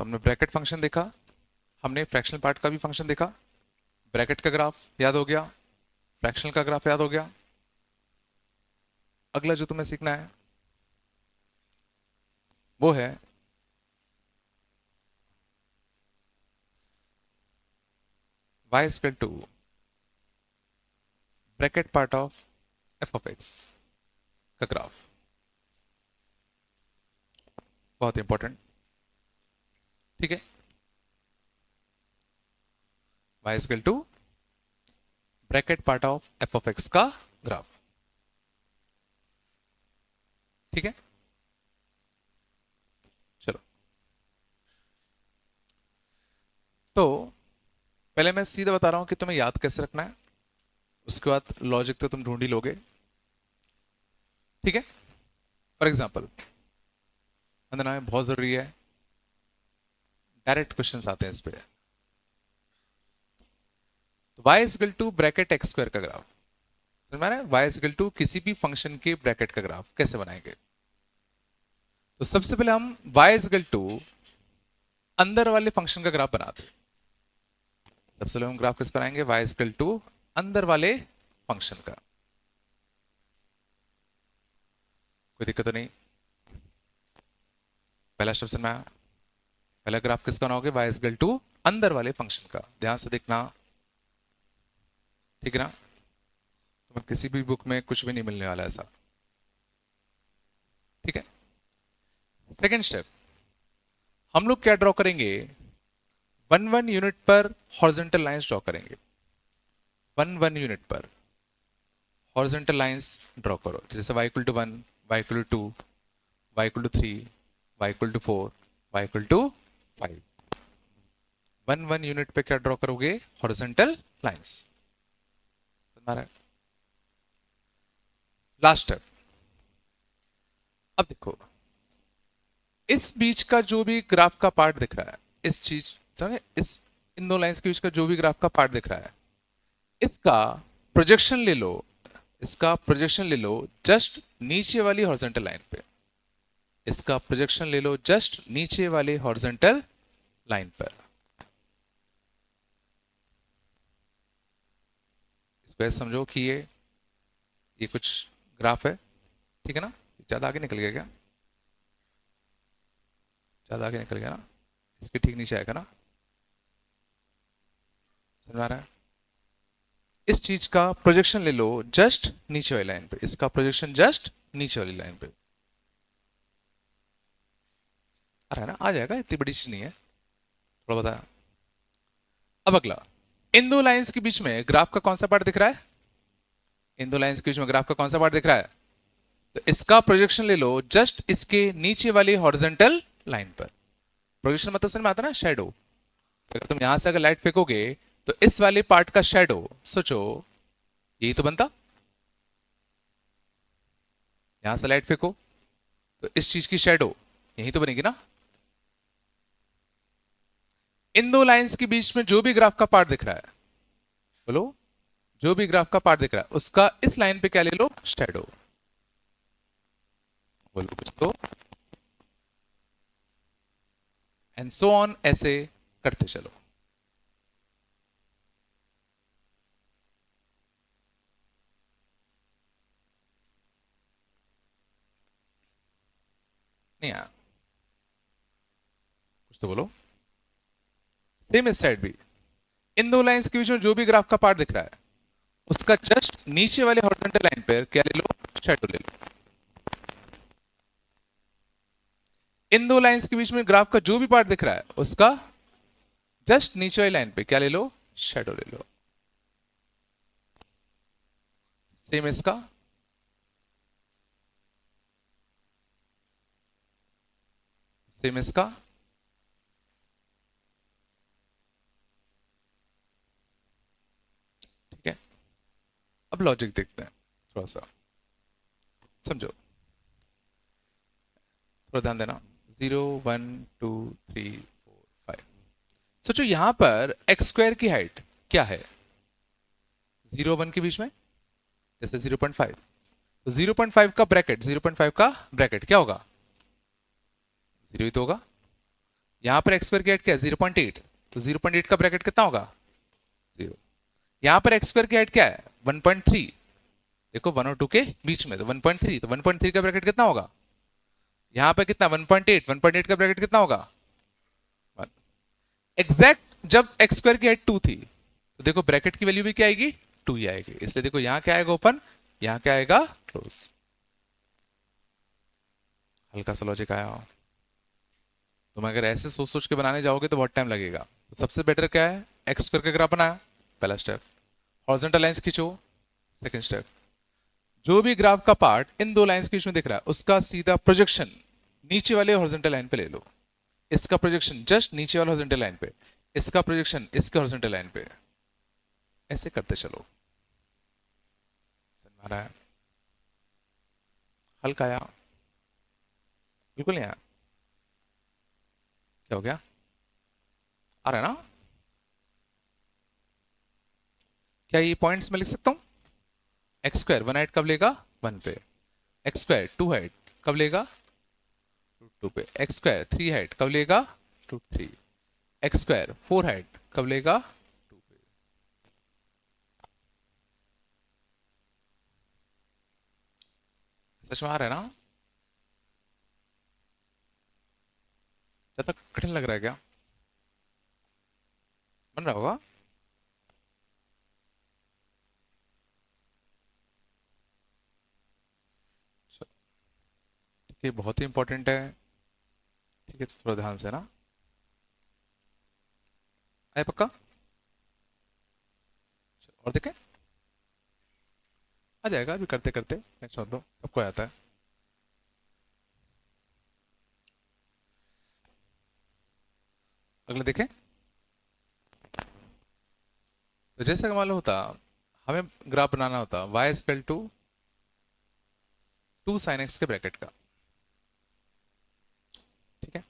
तो हमने ब्रैकेट फंक्शन देखा, हमने फ्रैक्शनल पार्ट का भी फंक्शन देखा, ब्रैकेट का ग्राफ याद हो गया, फ्रैक्शनल का ग्राफ याद हो गया। अगला जो तुम्हें सीखना है वो है y is equal to bracket part of f of x का ग्राफ। बहुत इंपॉर्टेंट, ठीक है। y is equal to bracket part of f of x का ग्राफ, ठीक है। चलो, तो पहले मैं सीधा बता रहा हूं कि तुम्हें याद कैसे रखना है, उसके बाद लॉजिक तो तुम ढूंढ ही लोगे, ठीक है। फॉर एग्जाम्पल वंदना, बहुत जरूरी है, डायरेक्ट क्वेश्चन आते हैं इस पे। तो y is equal to bracket x square का ग्राफ, समझ में आ रहा है? y इज इक्वल टू किसी भी फंक्शन के ब्रैकेट का ग्राफ कैसे बनाएंगे। तो सबसे पहले हम y इज इक्वल टू अंदर वाले फंक्शन का ग्राफ बनाते हैं। सबसे पहले हम ग्राफ किस बनाएंगे, y इज इक्वल टू अंदर वाले फंक्शन का। कोई दिक्कत तो नहीं, पहला स्टेप समझ में आया। पहला ग्राफ किसका बनाओगे, y इज इक्वल टू अंदर वाले फंक्शन का। ध्यान से देखना, ठीक है ना, तुम्हें किसी भी बुक में कुछ भी नहीं मिलने वाला ऐसा, ठीक है। सेकेंड स्टेप, हम लोग क्या ड्रॉ करेंगे, 1 यूनिट पर हॉरिजॉन्टल लाइंस ड्रॉ करेंगे। 1 यूनिट पर हॉरिजॉन्टल लाइंस ड्रॉ करो, जैसे y equal to 1, y equal to 2, y equal to 3, y equal to 4, y equal to 5। 1 unit पे क्या ड्रॉ करोगे, हॉरिजॉन्टल लाइंस। लास्ट स्टेप, अब देखो इस बीच का जो भी ग्राफ का पार्ट दिख रहा है, इस चीज समझे, इस इन दो लाइंस के बीच का जो भी ग्राफ का पार्ट दिख रहा है, इसका प्रोजेक्शन ले लो, इसका प्रोजेक्शन ले लो जस्ट नीचे वाली हॉरिजॉन्टल लाइन पे। इसका प्रोजेक्शन ले लो जस्ट नीचे वाले हॉरिजॉन्टल लाइन पर। इसको ऐसे समझो कि ये कुछ ग्राफ है, ठीक है ना। ज्यादा आगे निकल गया क्या, ज्यादा आगे निकल गया ना, इसके ठीक नीचे आएगा ना, समझ आ रहा है। इस चीज का प्रोजेक्शन ले लो जस्ट नीचे वाली लाइन पे, इसका प्रोजेक्शन जस्ट नीचे वाली लाइन पे आ रहा है ना, आ जाएगा, इतनी बड़ी चीज नहीं है, थोड़ा बताया। अब अगला, इन दो लाइंस के बीच में ग्राफ का कौन सा पार्ट दिख रहा है, इन दो लाइंस के बीच में ग्राफ का कौन सा पार्ट दिख रहा है, तो इसका प्रोजेक्शन ले लो जस्ट इसके नीचे वाली हॉरिजॉन्टल लाइन पर। प्रोजेक्शन मतलब समझ में आता है ना, शैडो। अगर तुम यहां से अगर लाइट फेंकोगे तो इस वाले पार्ट का शैडो, सोचो यही तो बनता, यहां से लाइट फेंको तो इस चीज की शैडो यही तो बनेगी ना। इन दो लाइंस के बीच में जो भी ग्राफ का पार्ट दिख रहा है, बोलो, जो भी ग्राफ का पार्ट दिख रहा है उसका इस लाइन पे क्या ले लो, शैडो। बोलो कुछ तो, एंड सो ऑन, ऐसे करते चलो। नहीं आया, कुछ तो बोलो। सेम इस साइड भी, इन दो लाइंस के बीच में जो भी ग्राफ का पार्ट दिख रहा है उसका जस्ट नीचे वाले हॉरिजॉन्टल लाइन पर क्या ले लो, शैडो ले लो। इन दो लाइंस के बीच में ग्राफ का जो भी पार्ट दिख रहा है उसका जस्ट नीचे वाली लाइन पे क्या ले लो, शैडो ले लो। सेम इसका, सेम इसका, ठीक है। अब लॉजिक देखते हैं, थोड़ा सा समझो, थोड़ा ध्यान देना। 0 1 2 3 4 5, सोचो यहां पर एक्स स्क्वायर की हाइट क्या है, 0 1 के बीच में, जैसे 0.5, तो 0.5 का ब्रैकेट, 0.5 का ब्रैकेट क्या होगा, 0 ही तो होगा। यहां पर एक्स स्क्वायर की हाइट क्या है, 0.8, तो 0.8 का ब्रैकेट कितना होगा, 0। यहां पर एक्स स्क्वायर की हाइट क्या है 1.3, देखो 1 और 2 के बीच में तो 1.3, तो 1.3 का ब्रैकेट कितना होगा, यहां पर कितना 1.8, 1.8 का ब्रैकेट कितना होगा 1। एग्जैक्ट जब एक्स स्क्वायर की हाइट 2 थी तो देखो ब्रैकेट की वैल्यू भी क्या आएगी 2 ही आएगी, इसलिए देखो यहां क्या आएगा ओपन, यहां क्या आएगा क्लोज। हल्का सा लॉजिक आया। तुम अगर ऐसे सोच सोच के बनाने जाओगे तो बहुत टाइम लगेगा। तो सबसे बेटर क्या है, एक्स स्क्वायर का ग्राफ बनाया पहला स्टेप, हॉरिजॉन्टल लाइंस खींचो सेकंड स्टेप, जो भी ग्राफ का पार्ट इन दो लाइंस के बीच में दिख रहा है उसका सीधा प्रोजेक्शन नीचे वाले हॉरिजॉन्टल लाइन पे ले लो, इसका प्रोजेक्शन जस्ट नीचे वाले हॉरिजॉन्टल लाइन पे, इसका प्रोजेक्शन इसके हॉरिजॉन्टल लाइन पे, ऐसे करते चलो। समझ आ रहा है, हल्का आया, बिल्कुल नहीं आया, क्या हो गया, आ रहा है ना, क्या ये पॉइंट्स में लिख सकता हूं, एक्स स्क्वायर 1 हाइट कब लेगा 1 पे, एक्स स्क्वायर 2 हाइट कब लेगा √2 पे, एक्स स्क्वायर 3 हाइट कब लेगा √3, एक्स स्क्वायर 4 हाइट कब लेगा 2 पे। सच में आ रहा है ना, ज्यादा कठिन लग रहा है क्या, बन रहा होगा। ठीक है, बहुत ही इंपॉर्टेंट है, ठीक है, तो थोड़ा ध्यान से ना, आए पक्का, और देखें, आ जाएगा अभी करते करते, नेक्स्ट मत दो, सबको आता है। अगला देखें, तो जैसे कि मालूम होता, हमें ग्राफ बनाना होता y equal to 2 sin x के ब्रैकेट का, ठीक है,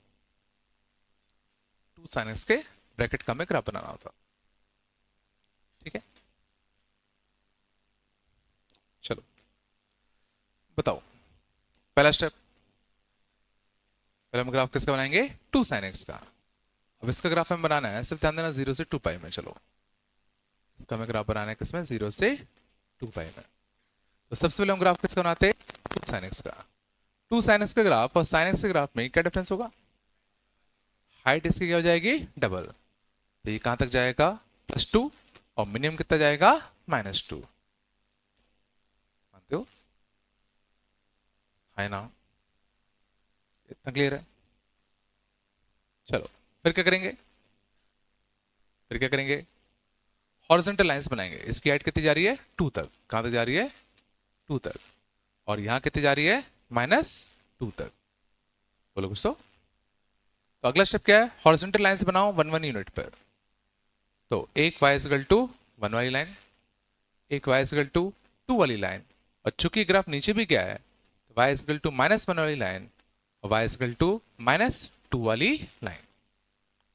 2 sin x के ब्रैकेट का हमें ग्राफ बनाना होता, ठीक है। चलो बताओ, पहला स्टेप, पहले हम ग्राफ किसका बनाएंगे 2 sin x का। अब इसका ग्राफ हमें बनाना है, सिर्फ ध्यान देना 0 से 2 पाई में, चलो इसका हमें ग्राफ बनाना है किसमें 0 से 2 पाई में। तो सबसे पहले हम ग्राफ किसका बनाते हैं 2 sin x का। 2 sin x का ग्राफ और sin x के ग्राफ में क्या डिफरेंस होगा, हाइट इसकी क्या हो जाएगी डबल, तो ये कहां तक जाएगा +2 और मिनिमम कितना जाएगा -2, मानते हो, है ना, इतना क्लियर है। चलो फिर क्या करेंगे, फिर क्या करेंगे, हॉरिजॉन्टल लाइंस बनाएंगे, इसकी हाइट कितनी जा रही है 2 तक, कहां तक जा रही है 2 तक, और यहां कितनी जा रही है -2 तक, बोलो कुछ तो अगला स्टेप क्या है, हॉरिजॉन्टल लाइंस बनाओ 1 1 यूनिट पर, तो एक y इक्वल टू 1 वाली लाइन, एक y इक्वल टू 2 वाली लाइन, और चूंकि ग्राफ नीचे भी गया है तो y इक्वल टू -1 वाली लाइन और y इक्वल टू -2 वाली लाइन।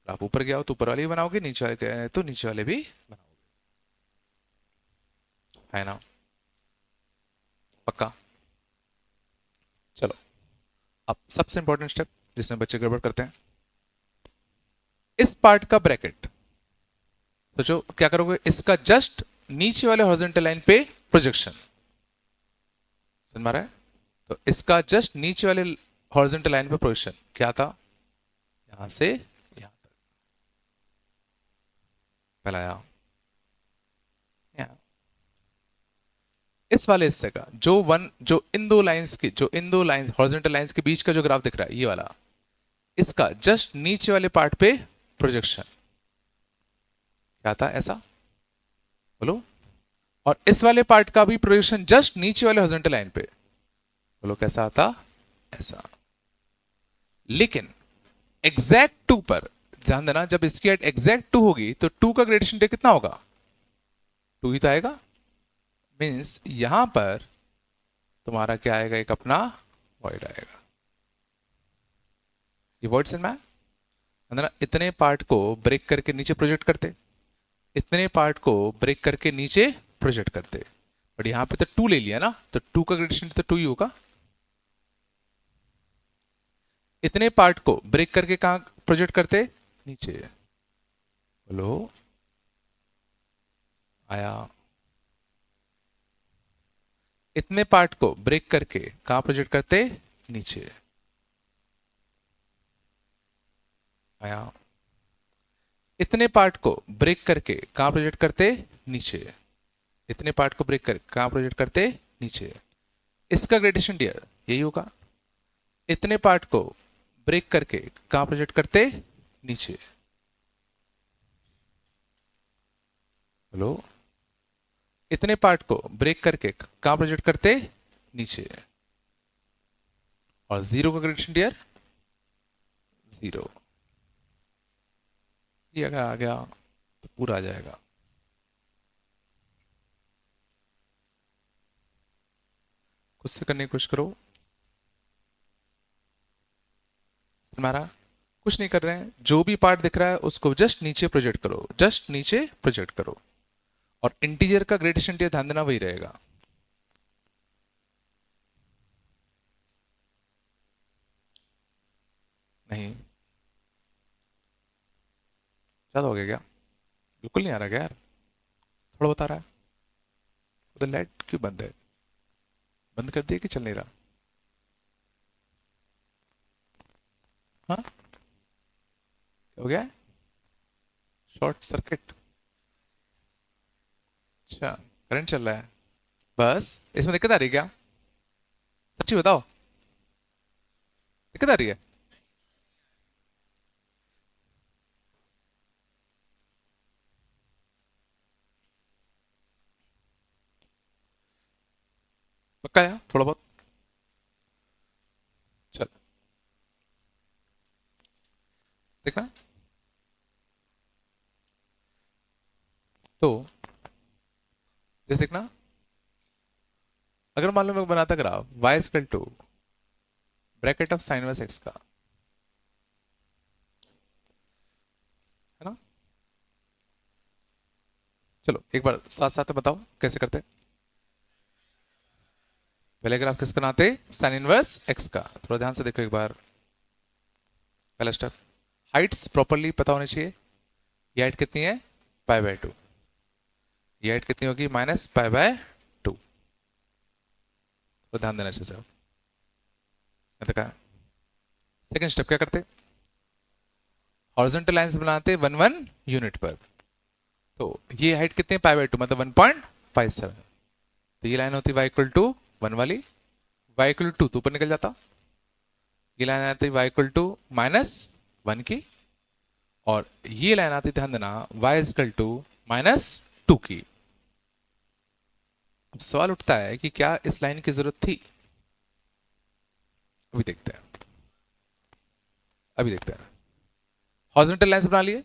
ग्राफ ऊपर गया हो तो ऊपर वाली भी बनाओगे, नीचे वाले गए तो नीचे वाले भी बनाओगे, है ना, पक्का। चलो अब सबसे इंपॉर्टेंट स्टेप जिसमें बच्चे गड़बड़ करते हैं, इस पार्ट का ब्रैकेट सोचो क्या करोगे, इसका जस्ट नीचे वाले हॉरिजॉन्टल लाइन पे प्रोजेक्शन, समझ में आ रहा है, तो इसका जस्ट नीचे वाले हॉरिजॉन्टल लाइन पे प्रोजेक्शन क्या था, यहां से यहां तक, पहला यहां, इस वाले हिस्से का जो इन दो लाइंस की, जो इन दो लाइंस हॉरिजॉन्टल लाइंस के बीच का जो ग्राफ दिख रहा है ये वाला, इसका जस्ट नीचे वाले पार्ट पे प्रोजेक्शन क्या था ऐसा, बोलो, और इस वाले पार्ट का भी प्रोजेक्शन जस्ट नीचे वाले हॉरिजॉन्टल लाइन पे, बोलो कैसा आता ऐसा। लेकिन एग्जैक्ट 2 पर ध्यान देना, जब इसकी हाइट एग्जैक्ट 2 होगी तो 2 का ग्रेडिएशन डे कितना होगा 2 ही तो आएगा, मींस यहां पर तुम्हारा क्या आएगा, एक अपना वॉइड आएगा, ये वॉइड समझ में आया? इतने पार्ट को ब्रेक करके नीचे प्रोजेक्ट करते, इतने पार्ट को ब्रेक करके नीचे प्रोजेक्ट करते, बट यहां पे तो 2 ले लिया ना, तो 2 का ग्रेडिएशन तो 2 ही होगा। इतने पार्ट को ब्रेक करके कहां प्रोजेक्ट करते नीचे, बोलो आया। इतने पार्ट को ब्रेक करके कहां प्रोजेक्ट करते, नीचे। आया। इतने पार्ट को ब्रेक करके कहां प्रोजेक्ट करते, नीचे। इतने पार्ट को ब्रेक करके कहां प्रोजेक्ट करते, नीचे। इसका ग्रेडिएंट डियर यही होगा। इतने पार्ट को ब्रेक करके कहां प्रोजेक्ट करते, नीचे। हेलो। इतने पार्ट को ब्रेक करके कहां प्रोजेक्ट करते, नीचे। और जीरो का ग्रेडिएंट डियर जीरो। ये अगर आ गया तो पूरा आ जाएगा। खुद से करने की कोशिश करो। हमारा कुछ नहीं कर रहे हैं, जो भी पार्ट दिख रहा है उसको जस्ट नीचे प्रोजेक्ट करो, जस्ट नीचे प्रोजेक्ट करो। और इंटीजर का ग्रेडिएंट ध्यान देना वही रहेगा। नहीं ज्यादा हो गया क्या? बिल्कुल नहीं आ रहा क्या यार? थोड़ा बता रहा है। तो लाइट क्यों बंद है? बंद कर दिया कि चल नहीं रहा? हाँ क्या हो गया? Short circuit? अच्छा, करंट चल रहा है। बस इसमें दिक्कत आ रही है क्या? सच्ची बताओ, दिक्कत आ रही है? पक्का यार, थोड़ा बहुत? चल देखना। तो जैसे देखना, अगर मान लो मैं बनाता graph y equal to bracket of sine inverse x का, है ना? चलो एक बार साथ साथ में बताओ कैसे करते हैं। पहले ग्राफ किसका बनाते, साइन इनवर्स x का। थोड़ा ध्यान से देखो एक बार। पहला स्टेप, हाइट्स प्रॉपर्ली पता होनी चाहिए। ये हाइट कितनी है, पाई बाय टू। ये हाइट कितनी होगी, माइनस पाई बाय टू। तो ध्यान देना चाहिए सर। देखा। सेकंड स्टेप क्या करते, हॉरिजॉन्टल लाइंस बनाते वन वन यूनिट पर। तो ये हाइट कितनी है, पाई बाय टू, मतलब 1.57। तो ये लाइन होती y इक्वल टू वन वाली, y इक्वल टू तो ऊपर निकल जाता। ये लाइन आती y equal to minus one की। और ये लाइन आती, ध्यान देना, y equal to minus two की। अब सवाल उठता है कि क्या इस लाइन की जरूरत थी? अभी देखते हैं, अभी देखते हैं। हॉरिजॉन्टल लाइंस बना लिए।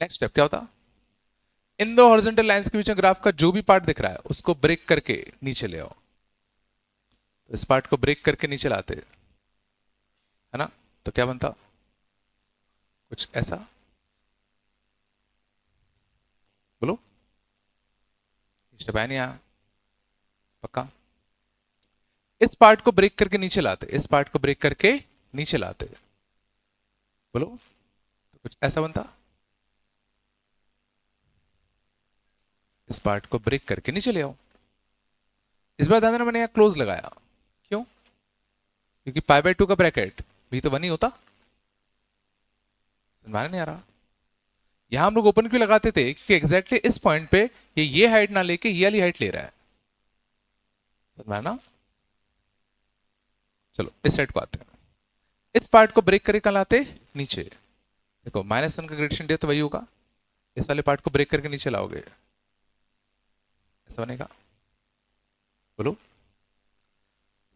नेक्स्ट स्टेप क्या होता, इन दो हॉरिजॉन्टल लाइंस के बीच में ग्राफ का जो भी पार्ट दिख रहा है उसको ब्रेक करके नीचे ले आओ। तो इस पार्ट को ब्रेक करके नीचे लाते, है ना? तो क्या बनता, कुछ ऐसा। बोलो। स्टेप है नहीं आया? पक्का? इस पार्ट को ब्रेक करके नीचे लाते, इस पार्ट को ब्रेक करके नीचे लाते। बोलो। तो कुछ ऐसा बनता। इस पार्ट को ब्रेक करके नीचे ले आओ। इस बार ध्यान देना, मैंने यहां क्लोज लगाया। क्यों? क्योंकि पाई बाय टू का ब्रैकेट भी तो वन ही होता। समझ नहीं आ रहा? यहां हम लोग ओपन क्यों लगाते थे, क्योंकि एग्जैक्टली इस पॉइंट पे ये हाइट ना लेके ये वाली हाइट ले रहा है। समझ ना? चलो इस साइड को आते हैं। इस पार्ट को ब्रेक करके कहां लाते, नीचे। देखो माइनस वन का ग्रेडिएंट दिया तो वही होगा। इस वाले पार्ट को ब्रेक करके नीचे लाओगे, ऐसा बनेगा। बोलो।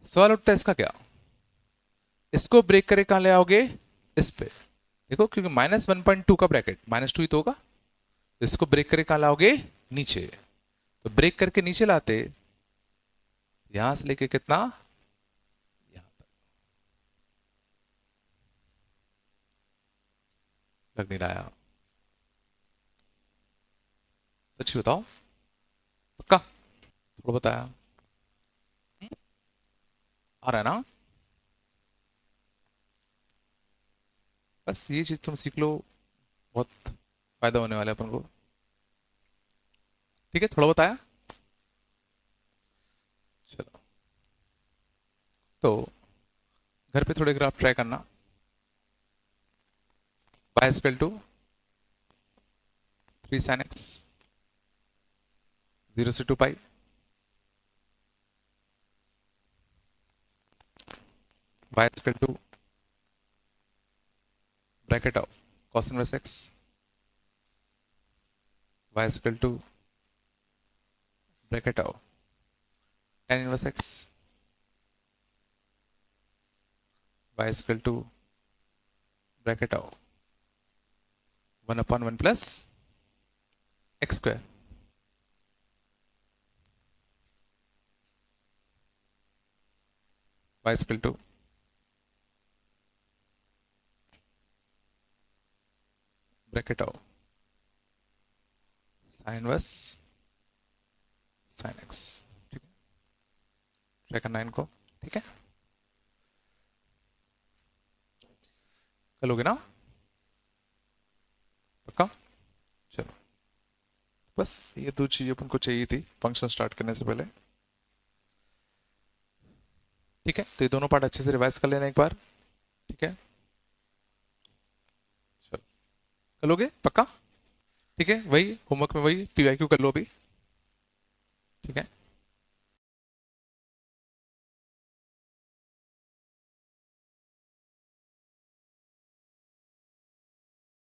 सवाल उठता है इसका क्या, इसको ब्रेक करके कहां ले आओगे, इस पे। देखो क्योंकि माइनस 1.2 का ब्रैकेट माइनस टू ही तो होगा। तो इसको ब्रेक करके कहां लाओगे, नीचे। तो ब्रेक करके नीचे लाते, यहां से लेके कितना, यहां तक। लग नहीं रहा? सच बताओ, पक्का? थोड़ा बताया, आ रहा है ना? बस ये चीज तुम सीख लो, बहुत फायदा होने वाला है अपन को। ठीक है, थोड़ा बताया। चलो, तो घर पे थोड़े ग्राफ ट्राई करना। y equal to 3 sin x, 0 से 2 pi, y equal to bracket of cos inverse x, y equal to bracket of tan inverse x, y equal to bracket of 1/1 plus x square. y equal to bracket of sine inverse sine x. ठीक है, try करना इनको। ठीक है, कर लोगे ना पक्का। चलो, बस ये दो चीजें अपन को चाहिए थी फंक्शन स्टार्ट करने से पहले। ठीक है, तो ये दोनों पार्ट अच्छे से रिवाइज कर लेना एक बार। ठीक है, चलो, कर लोगे पक्का। ठीक है, वही होमवर्क में वही पीवाईक्यू कर लो अभी। ठीक है।